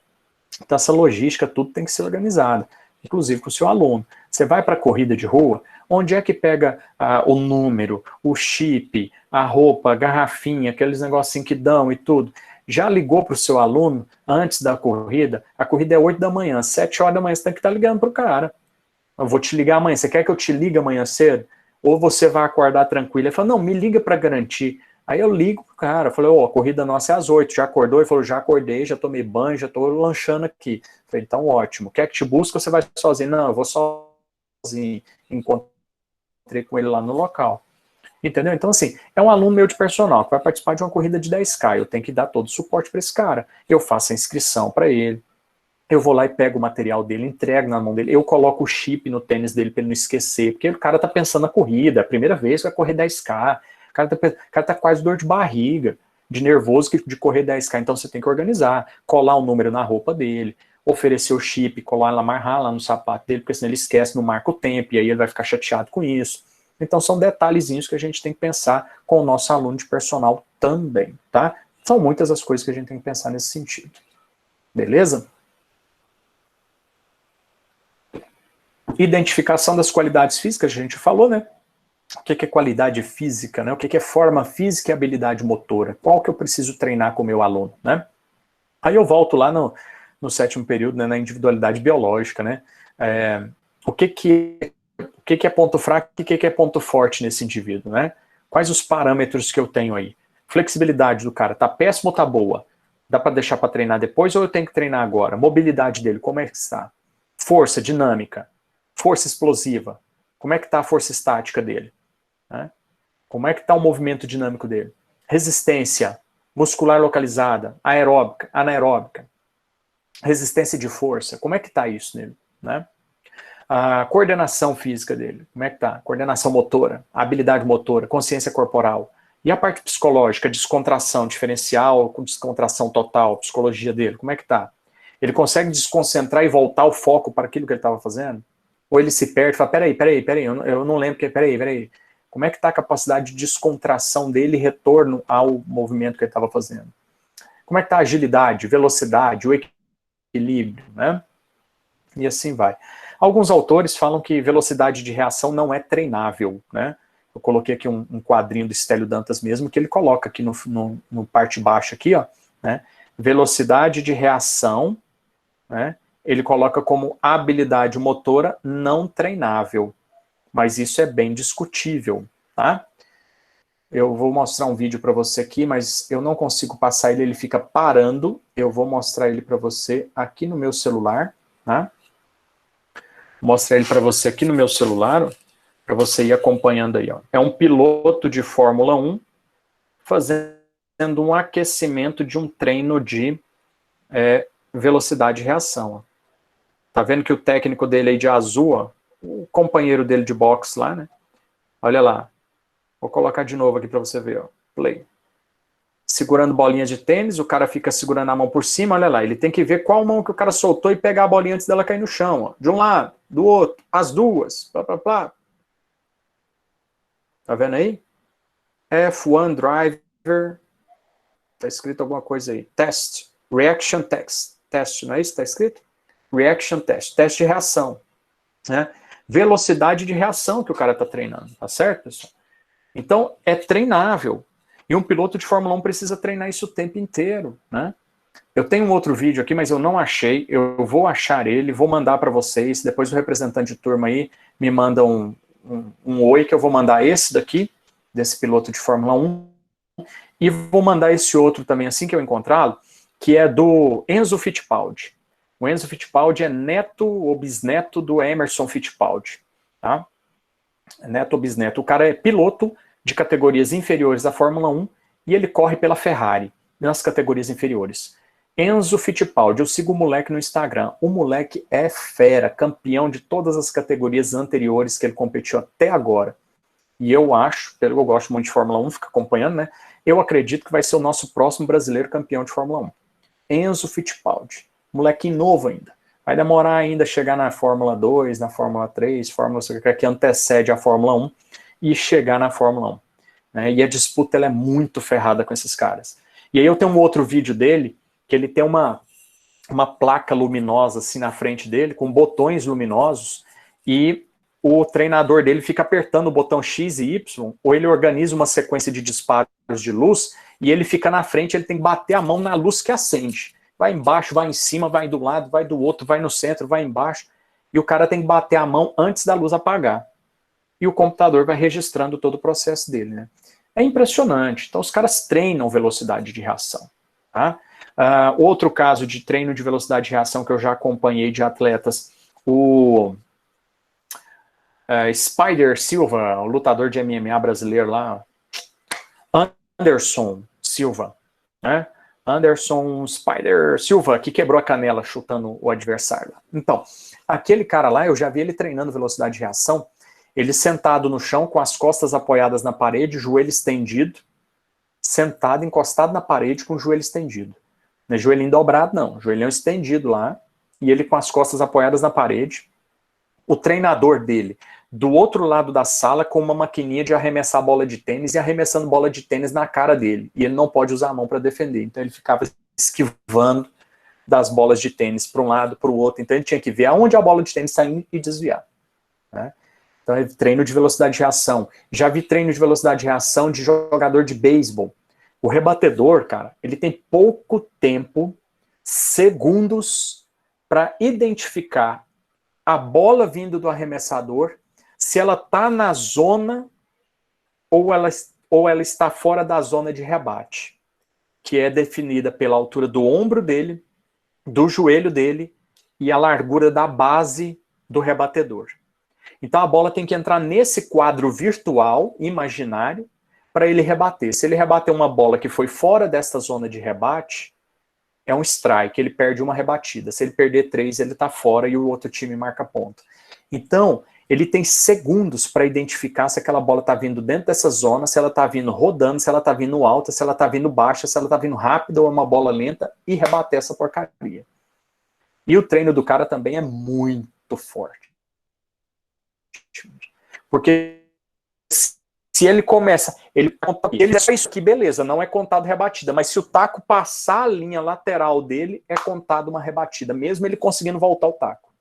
Então essa logística, tudo tem que ser organizado, inclusive com o seu aluno. Você vai para a corrida de rua, onde é que pega o número, o chip, a roupa, a garrafinha, aqueles negocinhos que dão e tudo? Já ligou para o seu aluno antes da corrida? A corrida é 8 da manhã, 7 horas da manhã, você tem que estar ligando para o cara. Eu vou te ligar amanhã, você quer que eu te ligue amanhã cedo? Ou você vai acordar tranquilo? Ele fala, não, me liga para garantir. Aí eu ligo pro cara, eu falei, a corrida nossa é às 8, já acordou? Ele falou, já acordei, já tomei banho, já tô lanchando aqui. Eu falei, então ótimo, quer que te busque ou você vai sozinho? Não, eu vou sozinho, encontrei com ele lá no local. Entendeu? Então assim, é um aluno meu de personal que vai participar de uma corrida de 10K, eu tenho que dar todo o suporte para esse cara. Eu faço a inscrição para ele, eu vou lá e pego o material dele, entrego na mão dele, eu coloco o chip no tênis dele para ele não esquecer, porque o cara tá pensando na corrida, é a primeira vez que vai correr 10K, o cara tá quase dor de barriga, de nervoso de correr 10K, então você tem que organizar, colar o número na roupa dele, oferecer o chip, colar lá, amarrar lá no sapato dele, porque senão ele esquece, não marca o tempo, e aí ele vai ficar chateado com isso. Então são detalhezinhos que a gente tem que pensar com o nosso aluno de personal também, tá? São muitas as coisas que a gente tem que pensar nesse sentido. Beleza? Identificação das qualidades físicas, a gente falou, né? O que é qualidade física, né? O que é forma física e habilidade motora? Qual que eu preciso treinar com o meu aluno, né? Aí eu volto lá no 7º período, né, na individualidade biológica, né? O que é ponto fraco e o que é ponto forte nesse indivíduo, né? Quais os parâmetros que eu tenho aí? Flexibilidade do cara, tá péssimo ou tá boa? Dá para deixar para treinar depois ou eu tenho que treinar agora? Mobilidade dele, como é que está? Força, dinâmica. Força explosiva. Como é que está a força estática dele? Né? Como é que está o movimento dinâmico dele? Resistência muscular localizada, aeróbica, anaeróbica. Resistência de força. Como é que está isso nele? Né? A coordenação física dele. Como é que está? Coordenação motora, habilidade motora, consciência corporal. E a parte psicológica, descontração diferencial com descontração total, psicologia dele, como é que está? Ele consegue desconcentrar e voltar o foco para aquilo que ele estava fazendo? Ou ele se perde e fala, peraí, eu não lembro, peraí. Como é que está a capacidade de descontração dele e retorno ao movimento que ele estava fazendo? Como é que está a agilidade, velocidade, o equilíbrio, né? E assim vai. Alguns autores falam que velocidade de reação não é treinável, né? Eu coloquei aqui um quadrinho do Stélio Dantas mesmo, que ele coloca aqui no parte baixa aqui, ó, né? Velocidade de reação, né? Ele coloca como habilidade motora não treinável. Mas isso é bem discutível, tá? Eu vou mostrar um vídeo para você aqui, mas eu não consigo passar ele fica parando. Eu vou mostrar ele para você aqui no meu celular, tá? Vou mostrar ele para você aqui no meu celular, para você ir acompanhando aí, ó. É um piloto de Fórmula 1 fazendo um aquecimento de um treino de velocidade de reação, ó. Tá vendo que o técnico dele aí de azul, ó, o companheiro dele de boxe lá, né? Olha lá. Vou colocar de novo aqui para você ver, ó. Play. Segurando bolinha de tênis, o cara fica segurando a mão por cima, olha lá. Ele tem que ver qual mão que o cara soltou e pegar a bolinha antes dela cair no chão, ó. De um lado, do outro, as duas, plá, plá, plá. Tá vendo aí? F1 driver, tá escrito alguma coisa aí. Test, reaction test, não é isso que tá escrito? Reaction test, teste de reação, né? Velocidade de reação que o cara tá treinando, tá certo, pessoal? Então, é treinável. E um piloto de Fórmula 1 precisa treinar isso o tempo inteiro, né? Eu tenho um outro vídeo aqui, mas eu não achei. Eu vou achar ele, vou mandar para vocês. Depois o representante de turma aí me manda um oi, que eu vou mandar esse daqui, desse piloto de Fórmula 1. E vou mandar esse outro também, assim que eu encontrá-lo, que é do Enzo Fittipaldi. O Enzo Fittipaldi é neto ou bisneto do Emerson Fittipaldi, tá? Neto ou bisneto. O cara é piloto de categorias inferiores da Fórmula 1 e ele corre pela Ferrari, nas categorias inferiores. Enzo Fittipaldi, eu sigo o moleque no Instagram. O moleque é fera, campeão de todas as categorias anteriores que ele competiu até agora. E eu acho, eu gosto muito de Fórmula 1, fico acompanhando, né? Eu acredito que vai ser o nosso próximo brasileiro campeão de Fórmula 1. Enzo Fittipaldi. Molequinho novo ainda. Vai demorar ainda a chegar na Fórmula 2, na Fórmula 3, Fórmula que antecede a Fórmula 1 e chegar na Fórmula 1. Né? E a disputa ela é muito ferrada com esses caras. E aí eu tenho um outro vídeo dele, que ele tem uma placa luminosa assim na frente dele, com botões luminosos, e o treinador dele fica apertando o botão X e Y, ou ele organiza uma sequência de disparos de luz, e ele fica na frente, ele tem que bater a mão na luz que acende. Vai embaixo, vai em cima, vai do lado, vai do outro, vai no centro, vai embaixo, e o cara tem que bater a mão antes da luz apagar. E o computador vai registrando todo o processo dele, né? É impressionante. Então os caras treinam velocidade de reação, tá? Outro caso de treino de velocidade de reação que eu já acompanhei de atletas, o Spider Silva, o lutador de MMA brasileiro lá, Anderson Silva, né? Anderson Spider Silva, que quebrou a canela chutando o adversário. Então, aquele cara lá, eu já vi ele treinando velocidade de reação, ele sentado no chão, com as costas apoiadas na parede, joelho estendido, sentado, encostado na parede, com o joelho estendido. Não é joelhinho dobrado, não. Joelhão estendido lá, e ele com as costas apoiadas na parede. O treinador dele, do outro lado da sala, com uma maquininha de arremessar bola de tênis, e arremessando bola de tênis na cara dele. E ele não pode usar a mão para defender. Então ele ficava esquivando das bolas de tênis para um lado, para o outro. Então ele tinha que ver aonde a bola de tênis está indo e desviar, né? Então é treino de velocidade de reação. Já vi treino de velocidade de reação de jogador de beisebol. O rebatedor, cara, ele tem pouco tempo, segundos, para identificar a bola vindo do arremessador, se ela está na zona ou ela está fora da zona de rebate, que é definida pela altura do ombro dele, do joelho dele e a largura da base do rebatedor. Então a bola tem que entrar nesse quadro virtual, imaginário, para ele rebater. Se ele rebater uma bola que foi fora desta zona de rebate, é um strike, ele perde uma rebatida. Se ele perder 3, ele está fora e o outro time marca ponto. Então, ele tem segundos para identificar se aquela bola está vindo dentro dessa zona, se ela está vindo rodando, se ela está vindo alta, se ela está vindo baixa, se ela está vindo rápida ou é uma bola lenta, e rebater essa porcaria. E o treino do cara também é muito forte. Porque se ele começa, ele é isso aqui, beleza, não é contado rebatida, mas se o taco passar a linha lateral dele, é contado uma rebatida, mesmo ele conseguindo voltar o taco.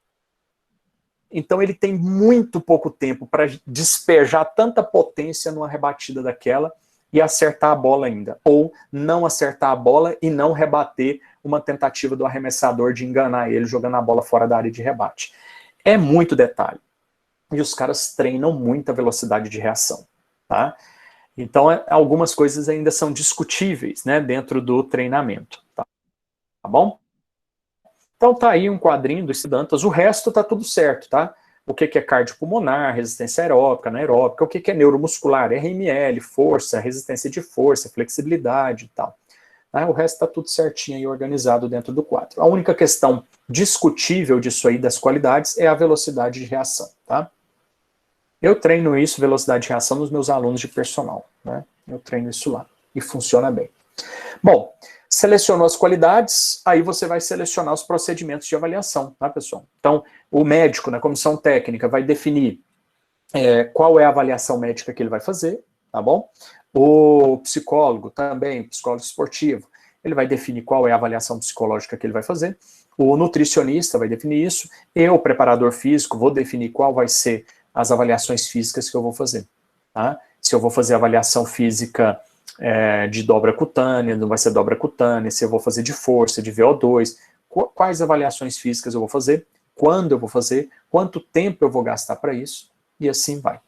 Então ele tem muito pouco tempo para despejar tanta potência numa rebatida daquela e acertar a bola ainda, ou não acertar a bola e não rebater uma tentativa do arremessador de enganar ele jogando a bola fora da área de rebate. É muito detalhe. E os caras treinam muita velocidade de reação. Tá? Então, algumas coisas ainda são discutíveis, né, dentro do treinamento. Tá bom? Então, tá aí um quadrinho do Siddhantas. O resto tá tudo certo, tá? O que é cardiopulmonar, resistência aeróbica, anaeróbica, o que é neuromuscular, RML, força, resistência de força, flexibilidade e tal. Tá? O resto tá tudo certinho e organizado dentro do quadro. A única questão discutível disso aí, das qualidades, é a velocidade de reação, tá? Eu treino isso, velocidade de reação, nos meus alunos de personal, né? Eu treino isso lá e funciona bem. Bom, selecionou as qualidades, aí você vai selecionar os procedimentos de avaliação, tá, pessoal? Então, o médico, na comissão técnica, vai definir qual é a avaliação médica que ele vai fazer, tá bom? O psicólogo também, psicólogo esportivo, ele vai definir qual é a avaliação psicológica que ele vai fazer. O nutricionista vai definir isso. Eu, preparador físico, vou definir qual vai ser as avaliações físicas que eu vou fazer. Tá? Se eu vou fazer avaliação física de dobra cutânea, não vai ser dobra cutânea, se eu vou fazer de força, de VO2, quais avaliações físicas eu vou fazer, quando eu vou fazer, quanto tempo eu vou gastar para isso, e assim vai.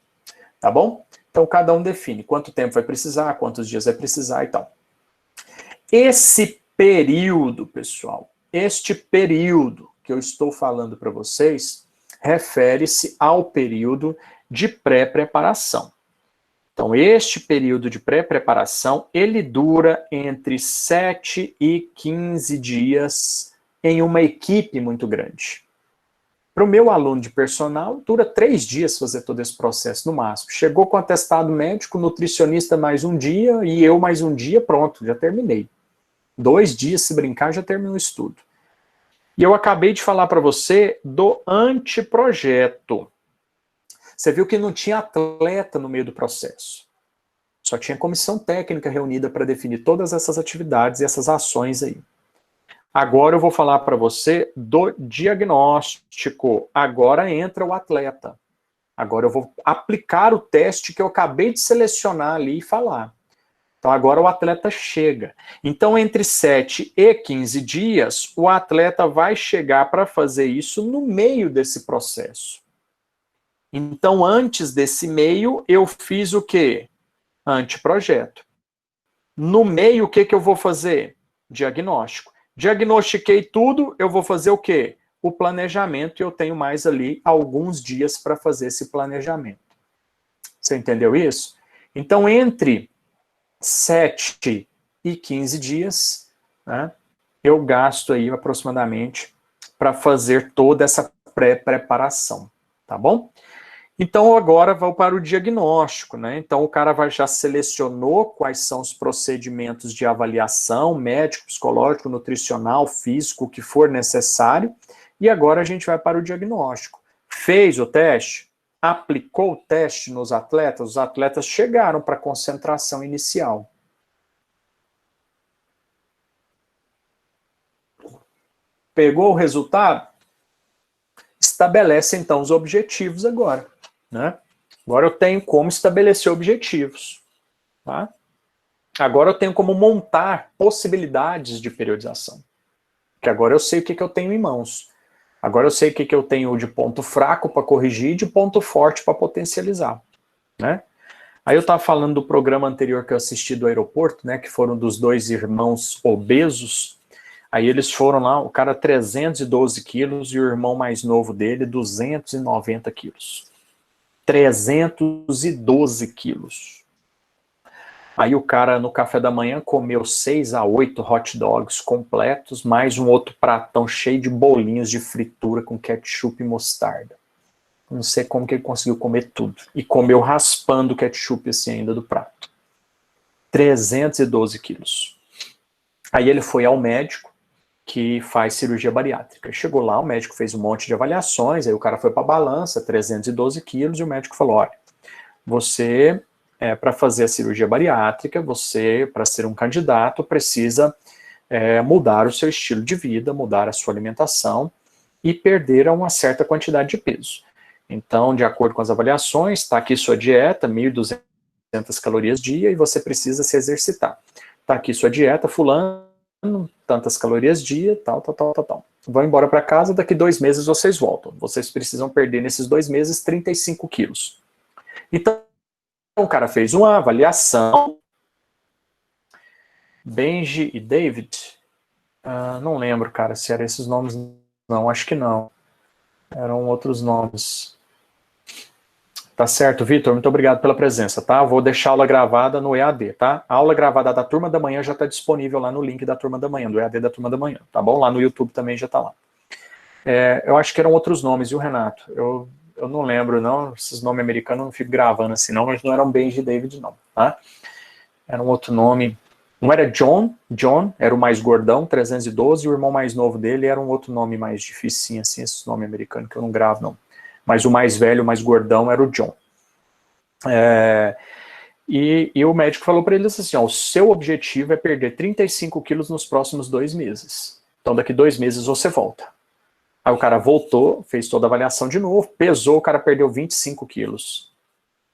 Tá bom? Então, cada um define quanto tempo vai precisar, quantos dias vai precisar e tal. Esse período, pessoal, este período que eu estou falando para vocês, refere-se ao período de pré-preparação. Então, este período de pré-preparação, ele dura entre 7 e 15 dias em uma equipe muito grande. Para o meu aluno de personal, dura 3 dias fazer todo esse processo no máximo. Chegou com atestado médico, nutricionista mais um dia e eu mais um dia, pronto, já terminei. 2 dias, se brincar, já terminou o estudo. E eu acabei de falar para você do anteprojeto. Você viu que não tinha atleta no meio do processo. Só tinha comissão técnica reunida para definir todas essas atividades e essas ações aí. Agora eu vou falar para você do diagnóstico. Agora entra o atleta. Agora eu vou aplicar o teste que eu acabei de selecionar ali e falar. Então agora o atleta chega. Então entre 7 e 15 dias, o atleta vai chegar para fazer isso no meio desse processo. Então antes desse meio, eu fiz o quê? Anteprojeto. No meio, o que eu vou fazer? Diagnóstico. Diagnostiquei tudo, eu vou fazer o quê? O planejamento, e eu tenho mais ali alguns dias para fazer esse planejamento. Você entendeu isso? Então, entre 7 e 15 dias, né, eu gasto aí aproximadamente para fazer toda essa pré-preparação, tá bom? Então, agora vou para o diagnóstico, né? Então, o cara já selecionou quais são os procedimentos de avaliação, médico, psicológico, nutricional, físico, o que for necessário, e agora a gente vai para o diagnóstico. Fez o teste? Aplicou o teste nos atletas? Os atletas chegaram para a concentração inicial. Pegou o resultado? Estabelece, então, os objetivos agora. Né? Agora eu tenho como estabelecer objetivos. Tá? Agora eu tenho como montar possibilidades de periodização. Porque agora eu sei o que eu tenho em mãos. Agora eu sei o que eu tenho de ponto fraco para corrigir e de ponto forte para potencializar. Né? Aí eu estava falando do programa anterior que eu assisti do aeroporto, né, que foram dos 2 irmãos obesos. Aí eles foram lá, o cara 312 quilos e o irmão mais novo dele 290 quilos. 312 quilos. Aí o cara no café da manhã comeu 6 a 8 hot dogs completos, mais um outro pratão cheio de bolinhos de fritura com ketchup e mostarda. Não sei como que ele conseguiu comer tudo. E comeu raspando o ketchup assim ainda do prato. 312 quilos. Aí ele foi ao médico que faz cirurgia bariátrica. Chegou lá, o médico fez um monte de avaliações, aí o cara foi para a balança, 312 quilos, e o médico falou, olha, você, para fazer a cirurgia bariátrica, você, para ser um candidato, precisa mudar o seu estilo de vida, mudar a sua alimentação e perder uma certa quantidade de peso. Então, de acordo com as avaliações, está aqui sua dieta, 1.200 calorias dia, e você precisa se exercitar. Está aqui sua dieta, fulano, tantas calorias dia, tal. Vão embora para casa, daqui 2 meses vocês voltam. Vocês precisam perder nesses 2 meses 35 quilos. Então, o cara fez uma avaliação. Benji e David, não lembro, cara, se eram esses nomes, não, acho que não. Eram outros nomes. Tá certo, Vitor? Muito obrigado pela presença, tá? Vou deixar a aula gravada no EAD, tá? A aula gravada da Turma da Manhã já está disponível lá no link da Turma da Manhã, do EAD da Turma da Manhã, tá bom? Lá no YouTube também já está lá. Eu acho que eram outros nomes, viu, Renato? Eu não lembro, não. Esses nomes americanos eu não fico gravando assim, não, mas não eram Benji e David, não, tá? Era um outro nome. Não era John, era o mais gordão, 312, e o irmão mais novo dele era um outro nome mais difícil, assim, esse nome americano que eu não gravo, não. Mas o mais velho, o mais gordão, era o John. E o médico falou para eles assim, ó, o seu objetivo é perder 35 quilos nos próximos 2 meses. Então daqui 2 meses você volta. Aí o cara voltou, fez toda a avaliação de novo, pesou, o cara perdeu 25 quilos.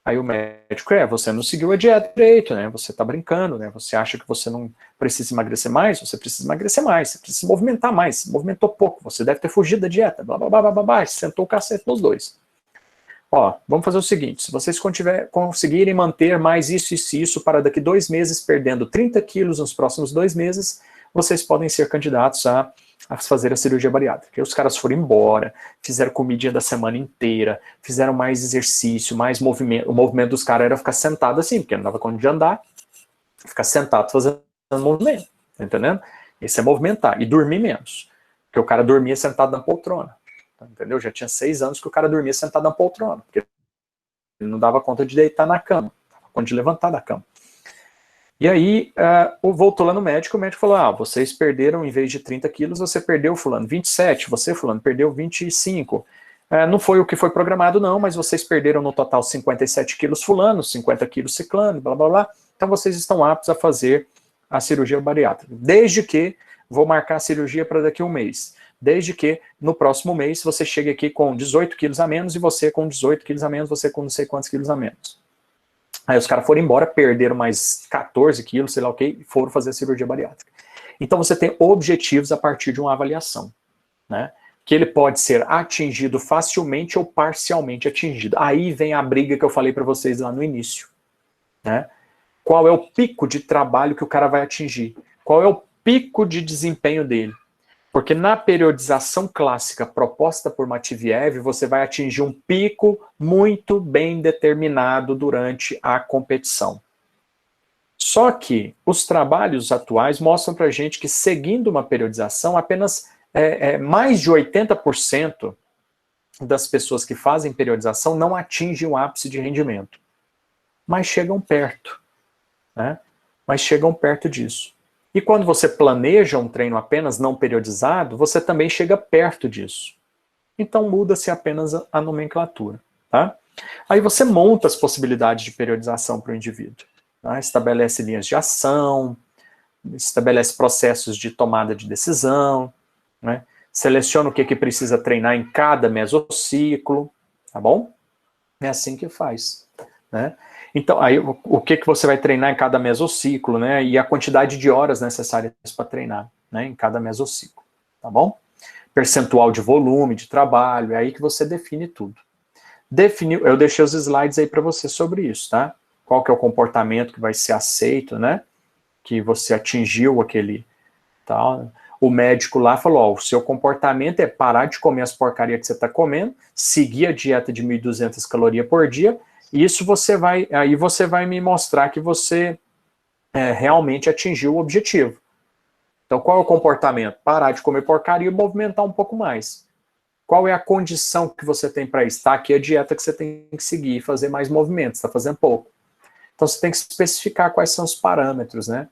Aí o médico, você não seguiu a dieta direito, né? Você tá brincando, né? Você acha que você não precisa emagrecer mais? Você precisa emagrecer mais, você precisa se movimentar mais, se movimentou pouco, você deve ter fugido da dieta, blá, blá, blá, blá, blá, blá, sentou o cacete nos dois. Ó, vamos fazer o seguinte, se vocês conseguirem manter mais isso e isso para daqui 2 meses, perdendo 30 quilos nos próximos 2 meses, vocês podem ser candidatos a fazer a cirurgia bariátrica. E os caras foram embora, fizeram comidinha da semana inteira, fizeram mais exercício, mais movimento. O movimento dos caras era ficar sentado assim, porque não dava conta de andar, ficar sentado fazendo movimento, tá entendendo? Esse é movimentar, e dormir menos, porque o cara dormia sentado na poltrona, entendeu? Já tinha 6 anos que o cara dormia sentado na poltrona, porque ele não dava conta de deitar na cama, não dava conta de levantar da cama. E aí, voltou lá no médico, o médico falou, vocês perderam, em vez de 30 quilos, você perdeu, fulano, 27, você, fulano, perdeu 25. Não foi o que foi programado, não, mas vocês perderam no total 57 quilos fulano, 50 quilos ciclano, blá, blá, blá. Então vocês estão aptos a fazer a cirurgia bariátrica. Desde que, vou marcar a cirurgia para daqui a 1 mês. Desde que, no próximo mês, você chegue aqui com 18 quilos a menos, e você com 18 quilos a menos, você com não sei quantos quilos a menos. Aí os caras foram embora, perderam mais 14 quilos, sei lá o que, e foram fazer a cirurgia bariátrica. Então você tem objetivos a partir de uma avaliação, né? Que ele pode ser atingido facilmente ou parcialmente atingido. Aí vem a briga que eu falei para vocês lá no início, né? Qual é o pico de trabalho que o cara vai atingir? Qual é o pico de desempenho dele? Porque na periodização clássica proposta por Matveev, você vai atingir um pico muito bem determinado durante a competição. Só que os trabalhos atuais mostram para a gente que, seguindo uma periodização, apenas mais de 80% das pessoas que fazem periodização não atingem o ápice de rendimento. Mas chegam perto, né? Mas chegam perto disso. E quando você planeja um treino apenas não periodizado, você também chega perto disso. Então muda-se apenas a nomenclatura, tá? Aí você monta as possibilidades de periodização para o indivíduo, tá? Estabelece linhas de ação, estabelece processos de tomada de decisão, né? Seleciona o que precisa treinar em cada mesociclo, tá bom? É assim que faz, né? Então, aí o que você vai treinar em cada mesociclo, né? E a quantidade de horas necessárias para treinar, né? Em cada mesociclo, tá bom? Percentual de volume, de trabalho, é aí que você define tudo. Eu deixei os slides aí para você sobre isso, tá? Qual que é o comportamento que vai ser aceito, né? Que você atingiu aquele tal. O médico lá falou, o seu comportamento é parar de comer as porcarias que você está comendo, seguir a dieta de 1.200 calorias por dia. Isso aí você vai me mostrar que você realmente atingiu o objetivo. Então, qual é o comportamento? Parar de comer porcaria e movimentar um pouco mais. Qual é a condição que você tem para isso? Tá, aqui é a dieta que você tem que seguir, fazer mais movimentos, está fazendo pouco. Então, você tem que especificar quais são os parâmetros, né?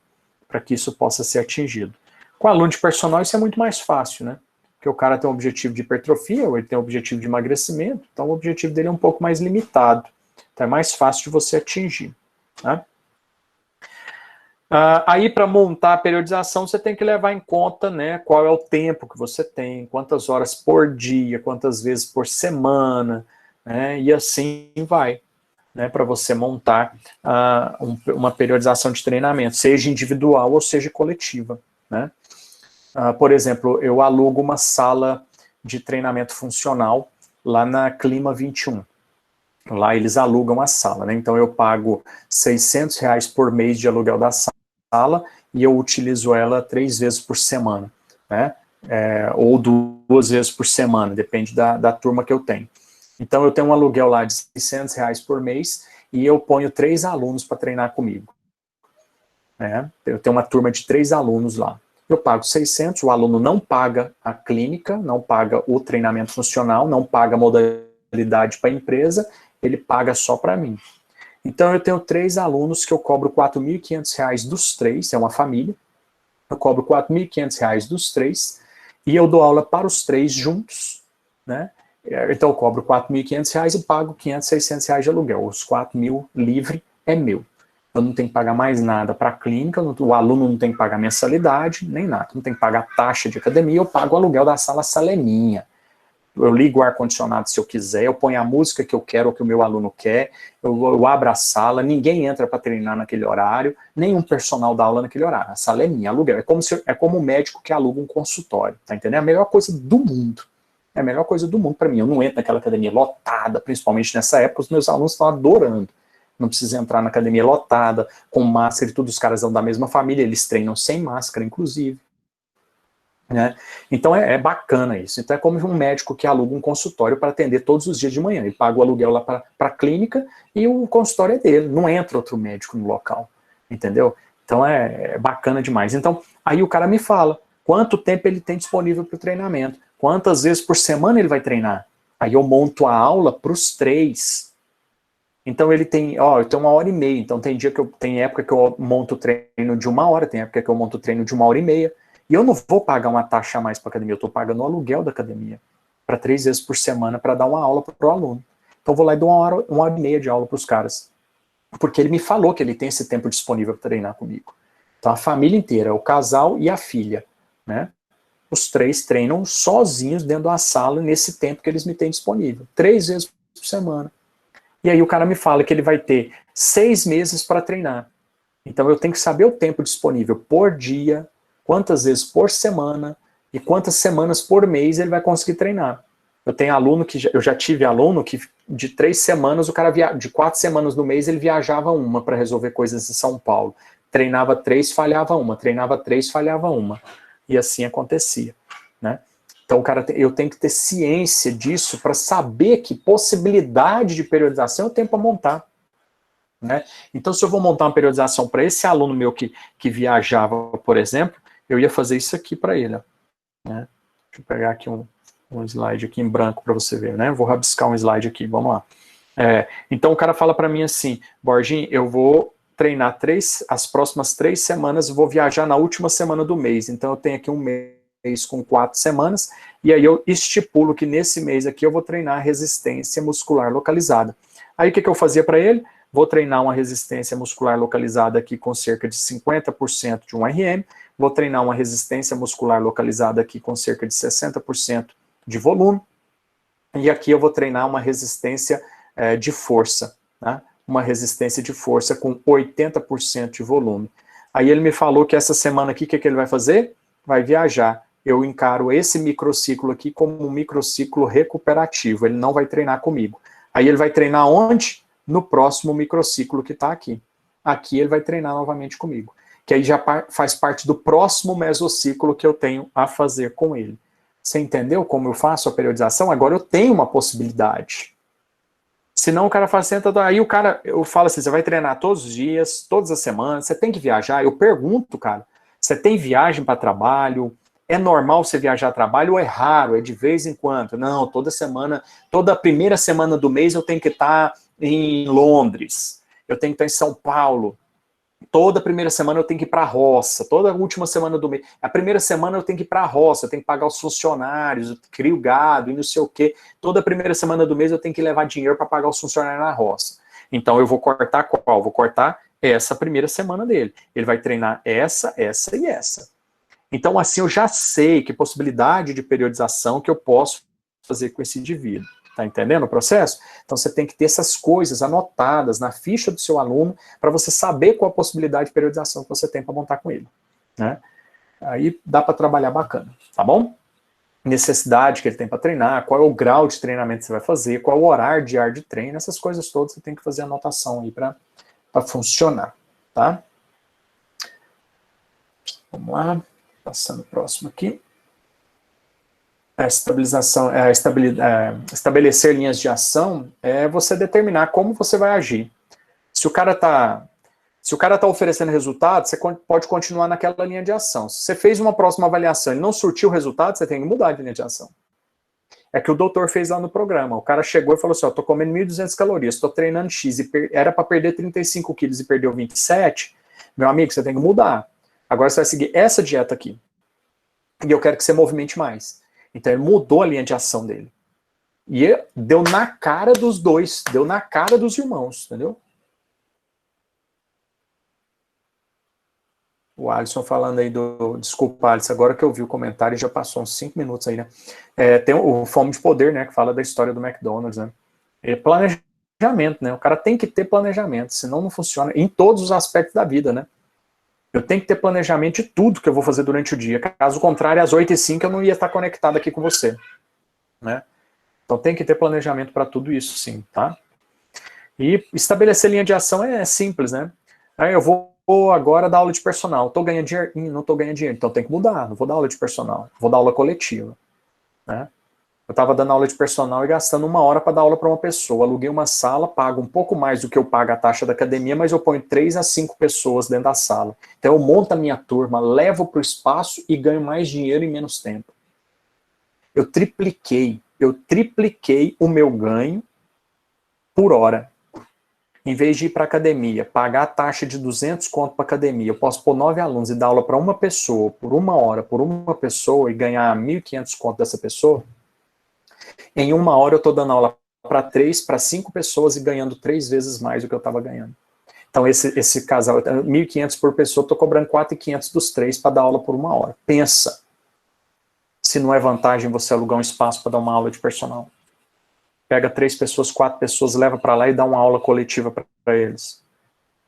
Para que isso possa ser atingido. Com aluno de personal, isso é muito mais fácil, né? Porque o cara tem um objetivo de hipertrofia, ou ele tem um objetivo de emagrecimento, então o objetivo dele é um pouco mais limitado. Então é mais fácil de você atingir, né? Aí, para montar a periodização, você tem que levar em conta, né, qual é o tempo que você tem, quantas horas por dia, quantas vezes por semana, né, e assim vai, né, para você montar uma periodização de treinamento, seja individual ou seja coletiva, né. Por exemplo, eu alugo uma sala de treinamento funcional lá na Clima 21. Lá eles alugam a sala, né? Então eu pago R$600 por mês de aluguel da sala e eu utilizo ela 3 vezes por semana, né? Ou 2 vezes por semana, depende da turma que eu tenho. Então eu tenho um aluguel lá de R$600 por mês e eu ponho 3 alunos para treinar comigo, né? Eu tenho uma turma de 3 alunos lá. Eu pago 600, o aluno não paga a clínica, não paga o treinamento funcional, não paga a modalidade para a empresa, ele paga só para mim. Então eu tenho 3 alunos que eu cobro R$4.500 dos 3, é uma família, eu cobro R$4.500 dos 3, e eu dou aula para os 3 juntos, né? Então eu cobro R$ 4.500 e pago R$ 500, R$ 600 de aluguel. Os 4.000 livre é meu. Eu não tenho que pagar mais nada para a clínica, o aluno não tem que pagar mensalidade, nem nada. Não tem que pagar taxa de academia, eu pago o aluguel da sala, a sala é minha. Eu ligo o ar-condicionado se eu quiser, eu ponho a música que eu quero ou que o meu aluno quer, eu abro a sala, ninguém entra para treinar naquele horário, nenhum personal dá aula naquele horário. A sala é minha, aluguel. É como um médico que aluga um consultório, tá entendendo? É a melhor coisa do mundo. É a melhor coisa do mundo para mim. Eu não entro naquela academia lotada, principalmente nessa época, os meus alunos estão adorando. Não precisa entrar na academia lotada, com máscara e tudo, os caras são da mesma família, eles treinam sem máscara, inclusive. Né? Então é bacana isso. Então é como um médico que aluga um consultório para atender todos os dias de manhã. Ele paga o aluguel lá para a clínica e o consultório é dele. Não entra outro médico no local. Entendeu? Então é bacana demais. Então aí o cara me fala quanto tempo ele tem disponível para o treinamento. Quantas vezes por semana ele vai treinar. Aí eu monto a aula para os 3. Então ele tem, eu tenho 1h30. Então tem época que eu monto o treino de 1 hora, tem época que eu monto o treino de 1h30. E eu não vou pagar uma taxa a mais para a academia, eu estou pagando o aluguel da academia para 3 vezes por semana para dar uma aula para o aluno. Então eu vou lá e dou 1h30 de aula para os caras. Porque ele me falou que ele tem esse tempo disponível para treinar comigo. Então a família inteira, o casal e a filha, né? Os 3 treinam sozinhos dentro da sala nesse tempo que eles me têm disponível. 3 vezes por semana. E aí o cara me fala que ele vai ter 6 meses para treinar. Então eu tenho que saber o tempo disponível por dia, quantas vezes por semana e quantas semanas por mês ele vai conseguir treinar. Eu tenho aluno que eu já tive aluno que de 3 semanas o cara de 4 semanas no mês ele viajava uma para resolver coisas em São Paulo. Treinava 3, falhava uma. Treinava 3, falhava uma. E assim acontecia, né? Então eu tenho que ter ciência disso para saber que possibilidade de periodização eu tenho para montar. Né? Então se eu vou montar uma periodização para esse aluno meu que viajava, por exemplo, eu ia fazer isso aqui para ele. Né? Deixa eu pegar aqui um slide aqui em branco para você ver. Né? Vou rabiscar um slide aqui, vamos lá. Então o cara fala para mim assim, Borginho, eu vou treinar as próximas 3 semanas, vou viajar na última semana do mês. Então eu tenho aqui um mês com 4 semanas, e aí eu estipulo que nesse mês aqui eu vou treinar resistência muscular localizada. Aí o que eu fazia para ele? Vou treinar uma resistência muscular localizada aqui com cerca de 50% de um RM, vou treinar uma resistência muscular localizada aqui com cerca de 60% de volume, e aqui eu vou treinar uma resistência de força, né? Uma resistência de força com 80% de volume. Aí ele me falou que essa semana aqui, o que ele vai fazer? Vai viajar. Eu encaro esse microciclo aqui como um microciclo recuperativo, ele não vai treinar comigo. Aí ele vai treinar onde? No próximo microciclo que está aqui. Aqui ele vai treinar novamente comigo. Que aí já faz parte do próximo mesociclo que eu tenho a fazer com ele. Você entendeu como eu faço a periodização? Agora eu tenho uma possibilidade. Senão o cara fala assim, aí o cara, eu falo assim, você vai treinar todos os dias, todas as semanas, você tem que viajar. Eu pergunto, cara, você tem viagem para trabalho? É normal você viajar a trabalho ou é raro, é de vez em quando? Não, toda semana, toda primeira semana do mês eu tenho que estar em Londres, eu tenho que estar em São Paulo, toda primeira semana eu tenho que ir para a roça, toda última semana do mês, a primeira semana eu tenho que ir para a roça, eu tenho que pagar os funcionários, eu crio gado e não sei o quê, toda primeira semana do mês eu tenho que levar dinheiro para pagar os funcionários na roça. Então eu vou cortar qual? Vou cortar essa primeira semana dele. Ele vai treinar essa, essa e essa. Então, assim, eu já sei que possibilidade de periodização que eu posso fazer com esse indivíduo. Tá entendendo o processo? Então, você tem que ter essas coisas anotadas na ficha do seu aluno para você saber qual a possibilidade de periodização que você tem para montar com ele. Né? Aí dá para trabalhar bacana, tá bom? Necessidade que ele tem para treinar, qual é o grau de treinamento que você vai fazer, qual é o horário diário de treino, essas coisas todas você tem que fazer anotação aí para funcionar, tá? Vamos lá. Passando o próximo aqui. Estabelecer linhas de ação é você determinar como você vai agir. Se o cara tá oferecendo resultado, você pode continuar naquela linha de ação. Se você fez uma próxima avaliação e não surtiu o resultado, você tem que mudar de linha de ação. É que o doutor fez lá no programa. O cara chegou e falou assim, tô comendo 1.200 calorias, tô treinando X, era para perder 35 quilos e perdeu 27, meu amigo, você tem que mudar. Agora você vai seguir essa dieta aqui. E eu quero que você movimente mais. Então ele mudou a linha de ação dele. E deu na cara dos dois, deu na cara dos irmãos, entendeu? O Alisson falando aí do... Desculpa, Alisson, agora que eu vi o comentário, já passou uns 5 minutos aí, né? Tem o Fome de Poder, né, que fala da história do McDonald's, né? Planejamento, né? O cara tem que ter planejamento, senão não funciona em todos os aspectos da vida, né? Eu tenho que ter planejamento de tudo que eu vou fazer durante o dia. Caso contrário, às 8h05 eu não ia estar conectado aqui com você, né? Então tem que ter planejamento para tudo isso, sim, tá? E estabelecer linha de ação é simples, né? Aí eu vou agora dar aula de personal. Estou ganhando dinheiro? Não estou ganhando dinheiro, então tem que mudar. Não vou dar aula de personal, vou dar aula coletiva, né? Eu estava dando aula de personal e gastando 1 hora para dar aula para uma pessoa. Aluguei uma sala, pago um pouco mais do que eu pago a taxa da academia, mas eu ponho 3 a 5 pessoas dentro da sala. Então eu monto a minha turma, levo para o espaço e ganho mais dinheiro em menos tempo. Eu tripliquei o meu ganho por hora. Em vez de ir para academia, pagar a taxa de 200 conto para academia, eu posso pôr 9 alunos e dar aula para uma pessoa, por 1 hora, por uma pessoa, e ganhar 1.500 conto dessa pessoa. Em 1 hora eu estou dando aula para 3, para 5 pessoas e ganhando 3 vezes mais do que eu estava ganhando. Então esse casal, 1.500 por pessoa, estou cobrando 4.500 dos 3 para dar aula por 1 hora. Pensa se não é vantagem você alugar um espaço para dar uma aula de personal. Pega 3 pessoas, 4 pessoas, leva para lá e dá uma aula coletiva para eles.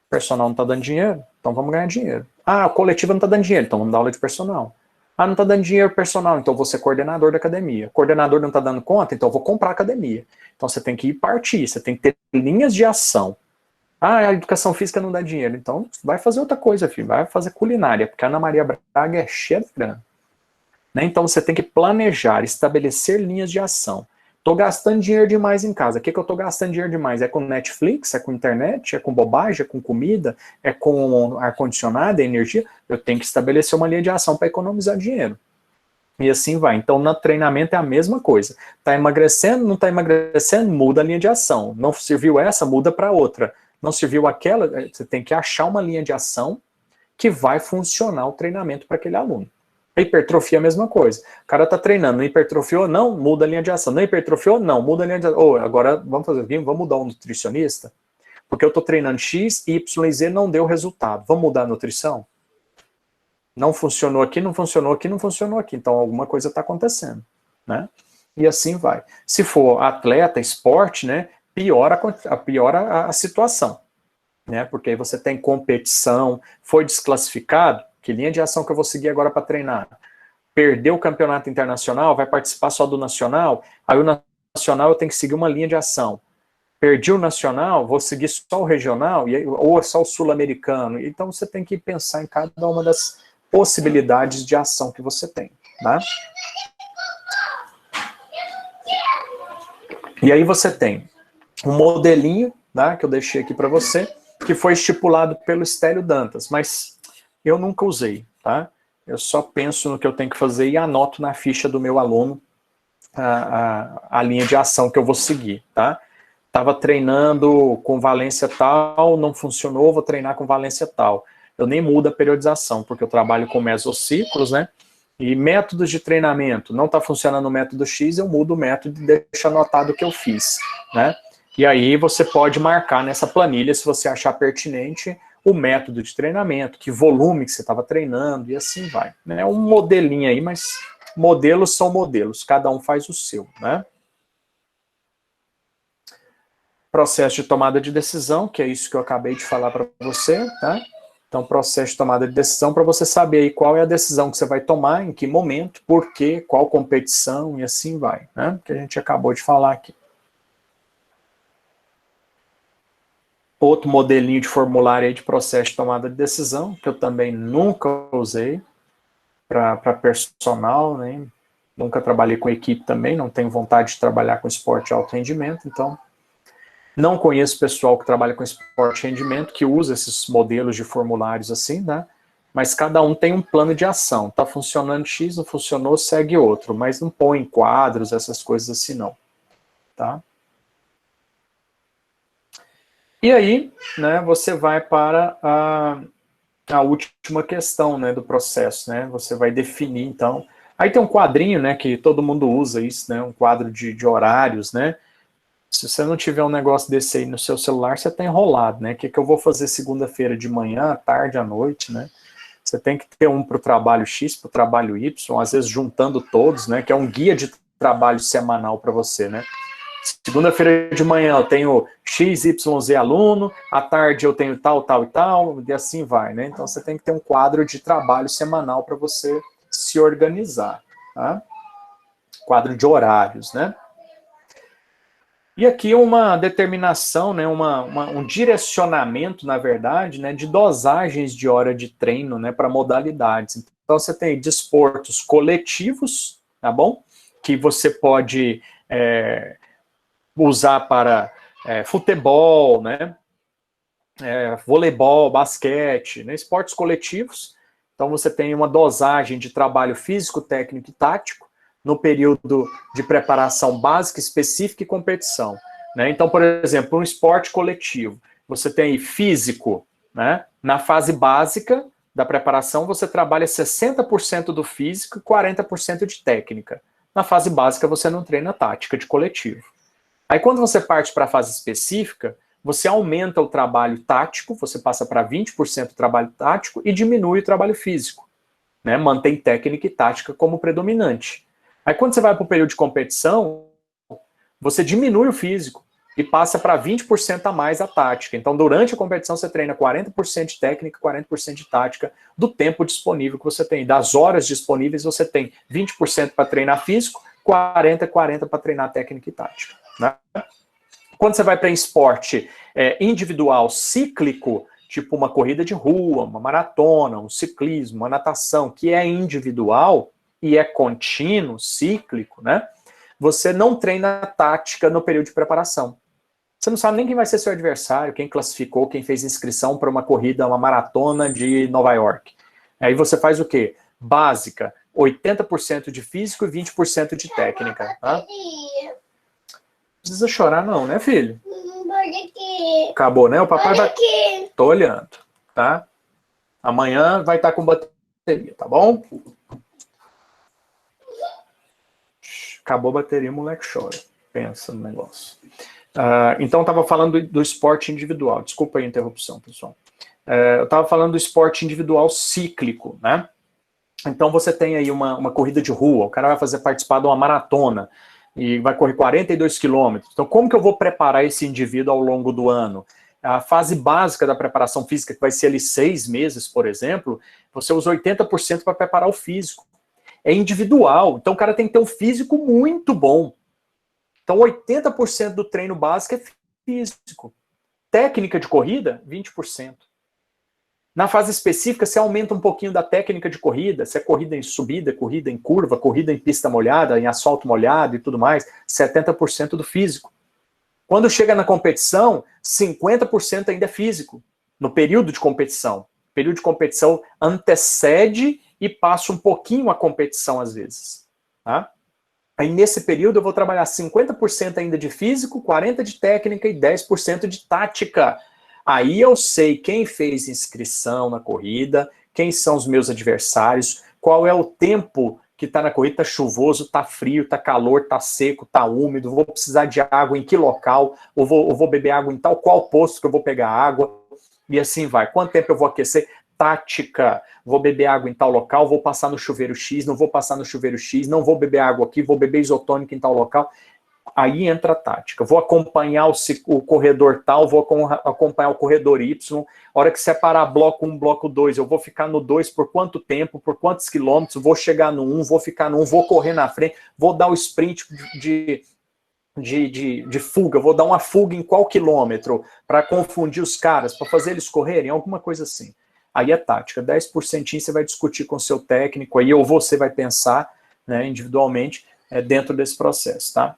O personal não está dando dinheiro, então vamos ganhar dinheiro. Ah, a coletiva não está dando dinheiro, então vamos dar aula de personal. Ah, não está dando dinheiro personal, então eu vou ser coordenador da academia. Coordenador não está dando conta, então eu vou comprar a academia. Então você tem que ir partir, você tem que ter linhas de ação. Ah, a educação física não dá dinheiro, então vai fazer outra coisa, filho, vai fazer culinária, porque a Ana Maria Braga é cheia de grana. Né? Então você tem que planejar, estabelecer linhas de ação. Estou gastando dinheiro demais em casa. O que eu estou gastando dinheiro demais? É com Netflix? É com internet? É com bobagem? É com comida? É com ar-condicionado? É energia? Eu tenho que estabelecer uma linha de ação para economizar dinheiro. E assim vai. Então, no treinamento é a mesma coisa. Está emagrecendo? Não está emagrecendo? Muda a linha de ação. Não serviu essa? Muda para outra. Não serviu aquela? Você tem que achar uma linha de ação que vai funcionar o treinamento para aquele aluno. A hipertrofia é a mesma coisa. O cara está treinando, não hipertrofiou? Não, muda a linha de ação. Não hipertrofiou? Não, muda a linha de ação. Oh, agora vamos fazer aqui, vamos mudar um nutricionista? Porque eu estou treinando X, Y e Z, não deu resultado. Vamos mudar a nutrição? Não funcionou aqui, não funcionou aqui, não funcionou aqui. Então alguma coisa está acontecendo, né? E assim vai. Se for atleta, esporte, né, piora a situação, né? Porque aí você tem competição, foi desclassificado, que linha de ação que eu vou seguir agora para treinar? Perdeu o campeonato internacional, vai participar só do nacional, aí o nacional eu tenho que seguir uma linha de ação. Perdi o nacional, vou seguir só o regional, ou só o sul-americano. Então você tem que pensar em cada uma das possibilidades de ação que você tem, tá? E aí você tem um modelinho, tá, que eu deixei aqui para você, que foi estipulado pelo Estélio Dantas, mas eu nunca usei, tá? Eu só penso no que eu tenho que fazer e anoto na ficha do meu aluno a linha de ação que eu vou seguir, tá? Estava treinando com valência tal, não funcionou, vou treinar com valência tal. Eu nem mudo a periodização, porque eu trabalho com mesociclos, né? E métodos de treinamento, não está funcionando o método X, eu mudo o método e deixo anotado o que eu fiz, né? E aí você pode marcar nessa planilha, se você achar pertinente, o método de treinamento, que volume que você estava treinando, e assim vai. É um modelinho aí, mas modelos são modelos, cada um faz o seu, né? Processo de tomada de decisão, que é isso que eu acabei de falar para você, tá? Então, processo de tomada de decisão para você saber aí qual é a decisão que você vai tomar, em que momento, por quê, qual competição, e assim vai, né? Que a gente acabou de falar aqui. Outro modelinho de formulário aí de processo de tomada de decisão, que eu também nunca usei para personal, né? Nunca trabalhei com equipe também, não tenho vontade de trabalhar com esporte de alto rendimento, então não conheço pessoal que trabalha com esporte de rendimento, que usa esses modelos de formulários assim, né? Mas cada um tem um plano de ação. Tá funcionando X, não funcionou, segue outro, mas não põe quadros, essas coisas assim não, tá? E aí, né, você vai para a última questão, né, do processo, né? Você vai definir, então, Aí tem um quadrinho, né, que todo mundo usa isso, né, um quadro de horários, né. Se você não tiver um negócio desse aí no seu celular, você tá enrolado, né. O que eu vou fazer segunda-feira de manhã, à tarde, à noite, né. Você tem que ter um para o trabalho X, para o trabalho Y, às vezes juntando todos, né, que é um guia de trabalho semanal para você, né. Segunda-feira de manhã eu tenho X, Y, Z aluno, à tarde eu tenho tal, tal e tal, e assim vai, né? Então você tem que ter um quadro de trabalho semanal para você se organizar, tá? Quadro de horários, né? E aqui uma determinação, né, um direcionamento, na verdade, né, de dosagens de hora de treino, né, para modalidades. Então você tem desportos coletivos, tá bom? Que você pode usar para futebol, né, voleibol, basquete, né, esportes coletivos. Então você tem uma dosagem de trabalho físico, técnico e tático no período de preparação básica, específica e competição, né? Então, por exemplo, um esporte coletivo, você tem físico, né? Na fase básica da preparação, você trabalha 60% do físico e 40% de técnica. Na fase básica, você não treina tática de coletivo. Aí, quando você parte para a fase específica, você aumenta o trabalho tático, você passa para 20% trabalho tático e diminui o trabalho físico, né? Mantém técnica e tática como predominante. Aí, quando você vai para o período de competição, você diminui o físico e passa para 20% a mais a tática. Então, durante a competição, você treina 40% de técnica, 40% de tática do tempo disponível que você tem. Das horas disponíveis, você tem 20% para treinar físico, 40% para treinar técnica e tática, né? Quando você vai para esporte individual cíclico, tipo uma corrida de rua, uma maratona, um ciclismo, uma natação, que é individual e é contínuo, cíclico, né? Você não treina tática no período de preparação. Você não sabe nem quem vai ser seu adversário, quem classificou, quem fez inscrição para uma corrida, uma maratona de Nova York. Aí você faz o quê? Básica, 80% de físico e 20% de técnica, tá? Não precisa chorar não, né, filho? Acabou, né? O papai vai... Tô olhando, tá? Amanhã vai estar com bateria, tá bom? Acabou a bateria, o moleque chora. Pensa no negócio. Então, eu estava falando do esporte individual. Desculpa aí a interrupção, pessoal. Eu estava falando do esporte individual cíclico, né? Então, você tem aí uma corrida de rua. O cara vai participar de uma maratona e vai correr 42 quilômetros. Então, como que eu vou preparar esse indivíduo ao longo do ano? A fase básica da preparação física, que vai ser ali 6 meses, por exemplo, você usa 80% para preparar o físico. É individual, então o cara tem que ter um físico muito bom. Então 80% do treino básico é físico. Técnica de corrida, 20%. Na fase específica, você aumenta um pouquinho da técnica de corrida, se é corrida em subida, corrida em curva, corrida em pista molhada, em asfalto molhado e tudo mais, 70% do físico. Quando chega na competição, 50% ainda é físico, no período de competição. O período de competição antecede e passa um pouquinho a competição às vezes. Tá? Aí nesse período eu vou trabalhar 50% ainda de físico, 40% de técnica e 10% de tática. Aí eu sei quem fez inscrição na corrida, quem são os meus adversários, qual é o tempo que está na corrida, está chuvoso, está frio, está calor, está seco, está úmido, vou precisar de água em que local, ou vou beber água em tal qual posto que eu vou pegar água, e assim vai. Quanto tempo eu vou aquecer? Tática, vou beber água em tal local, vou passar no chuveiro X, não vou passar no chuveiro X, não vou beber água aqui, vou beber isotônica em tal local. Aí entra a tática. Vou acompanhar o corredor tal, vou acompanhar o corredor Y. A hora que separar bloco 1, bloco 2, eu vou ficar no 2 por quanto tempo, por quantos quilômetros, vou chegar no 1, vou ficar no 1, vou correr na frente, vou dar o sprint de fuga, vou dar uma fuga em qual quilômetro para confundir os caras, para fazer eles correrem, alguma coisa assim. Aí é tática, 10% você vai discutir com o seu técnico, aí ou você vai pensar, né, individualmente dentro desse processo, tá?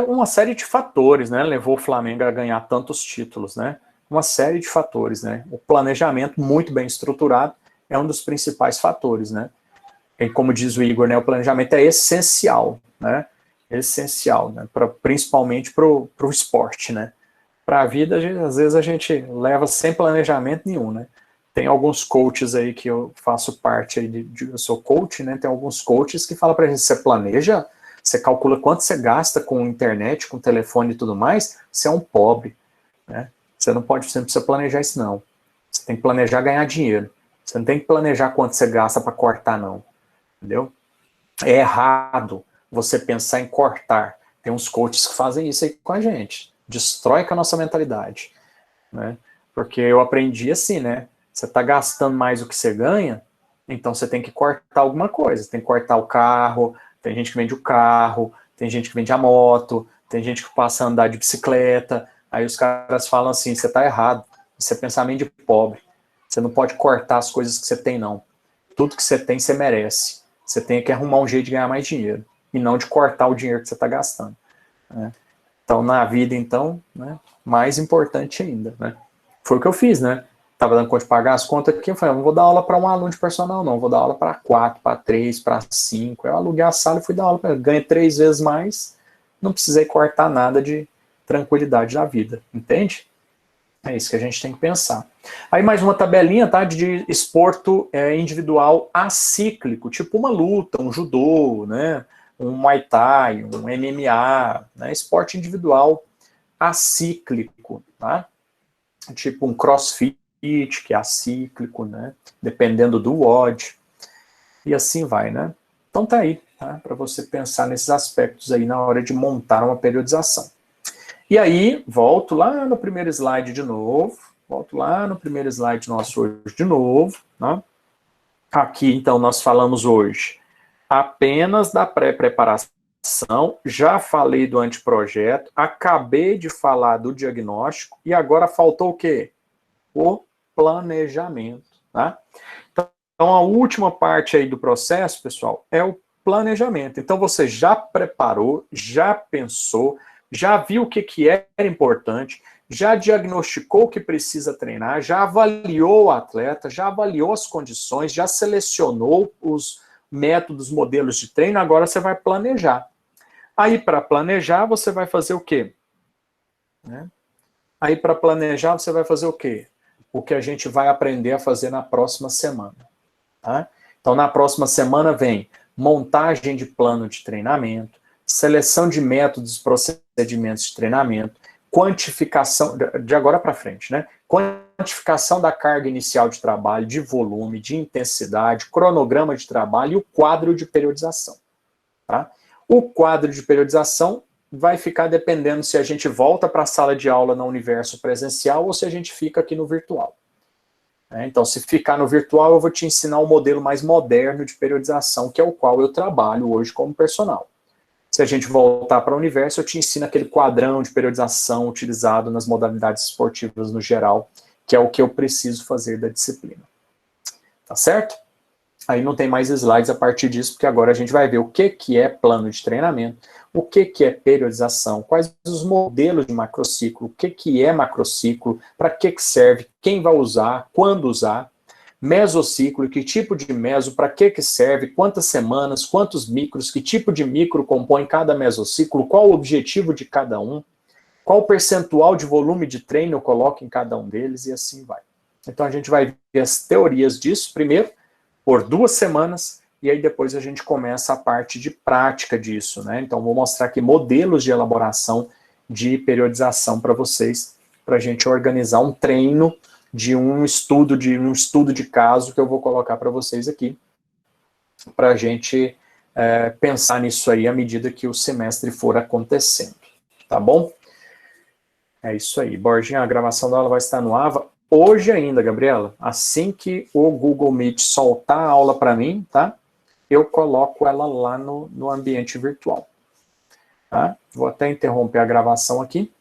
Uma série de fatores, né, levou o Flamengo a ganhar tantos títulos, né? Uma série de fatores, né? O planejamento muito bem estruturado é um dos principais fatores, né? E como diz o Igor, né, o planejamento é essencial, né? Essencial, né? Principalmente para o esporte, né? Para a vida, às vezes a gente leva sem planejamento nenhum, né? Tem alguns coaches aí que eu faço parte, aí eu sou coach, né? Tem alguns coaches que falam pra gente, você planeja, você calcula quanto você gasta com internet, com telefone e tudo mais, você é um pobre, né? Você não precisa planejar isso, não. Você tem que planejar ganhar dinheiro. Você não tem que planejar quanto você gasta para cortar, não. Entendeu? É errado você pensar em cortar. Tem uns coaches que fazem isso aí com a gente. Destrói com a nossa mentalidade, né? Porque eu aprendi assim, né? Você está gastando mais do que você ganha, então você tem que cortar alguma coisa. Tem que cortar o carro, tem gente que vende o carro, tem gente que vende a moto, tem gente que passa a andar de bicicleta. Aí os caras falam assim, você está errado. Isso é pensamento de pobre. Você não pode cortar as coisas que você tem, não. Tudo que você tem, você merece. Você tem que arrumar um jeito de ganhar mais dinheiro. E não de cortar o dinheiro que você está gastando, né? Então, na vida, então, né, mais importante ainda, né? Foi o que eu fiz, né? Tava dando conta de pagar as contas aqui, eu falei, não vou dar aula para um aluno de personal, não. Vou dar aula para 4, para 3, para 5. Eu aluguei a sala e fui dar aula para ele. Ganhei 3 vezes mais, não precisei cortar nada de tranquilidade da vida, entende? É isso que a gente tem que pensar. Aí mais uma tabelinha, tá, de esporto individual acíclico, tipo uma luta, um judô, né, um Muay Thai, um MMA, né, esporte individual acíclico, tá? Tipo um CrossFit, que é acíclico, né, dependendo do WOD, e assim vai, né? Então tá aí, tá, para você pensar nesses aspectos aí na hora de montar uma periodização. E aí, volto lá no primeiro slide de novo, nosso hoje de novo, né? Aqui, então, nós falamos hoje apenas da pré-preparação, já falei do anteprojeto, acabei de falar do diagnóstico, e agora faltou o quê? O planejamento, tá? Então, a última parte aí do processo, pessoal, é o planejamento. Então, você já preparou, já pensou, já viu o que era importante, já diagnosticou o que precisa treinar, já avaliou o atleta, já avaliou as condições, já selecionou os métodos, modelos de treino, agora você vai planejar. Aí, para planejar, você vai fazer o quê? Né? Aí, para planejar, você vai fazer o quê? O que a gente vai aprender a fazer na próxima semana. Tá? Então, na próxima semana vem montagem de plano de treinamento, seleção de métodos, procedimentos de treinamento, quantificação, de agora para frente, né? Quantificação da carga inicial de trabalho, de volume, de intensidade, cronograma de trabalho e o quadro de periodização. Tá? O quadro de periodização vai ficar dependendo se a gente volta para a sala de aula no universo presencial ou se a gente fica aqui no virtual. Então, se ficar no virtual, eu vou te ensinar um modelo mais moderno de periodização, que é o qual eu trabalho hoje como personal. Se a gente voltar para o universo, eu te ensino aquele quadrão de periodização utilizado nas modalidades esportivas no geral, que é o que eu preciso fazer da disciplina. Tá certo? Aí não tem mais slides a partir disso, porque agora a gente vai ver o que é plano de treinamento, o que é periodização, quais os modelos de macrociclo, o que é macrociclo, para que serve, quem vai usar, quando usar, mesociclo, que tipo de meso, para que serve, quantas semanas, quantos micros, que tipo de micro compõe cada mesociclo, qual o objetivo de cada um, qual o percentual de volume de treino eu coloco em cada um deles, e assim vai. Então a gente vai ver as teorias disso primeiro, por 2 semanas, e aí depois a gente começa a parte de prática disso, né? Então vou mostrar aqui modelos de elaboração de periodização para vocês, para a gente organizar um treino de um estudo de caso que eu vou colocar para vocês aqui, para a gente pensar nisso aí à medida que o semestre for acontecendo, tá bom? É isso aí, Borginha, a gravação dela vai estar no AVA hoje ainda, Gabriela, assim que o Google Meet soltar a aula para mim, tá? Eu coloco ela lá no ambiente virtual, tá? Vou até interromper a gravação aqui.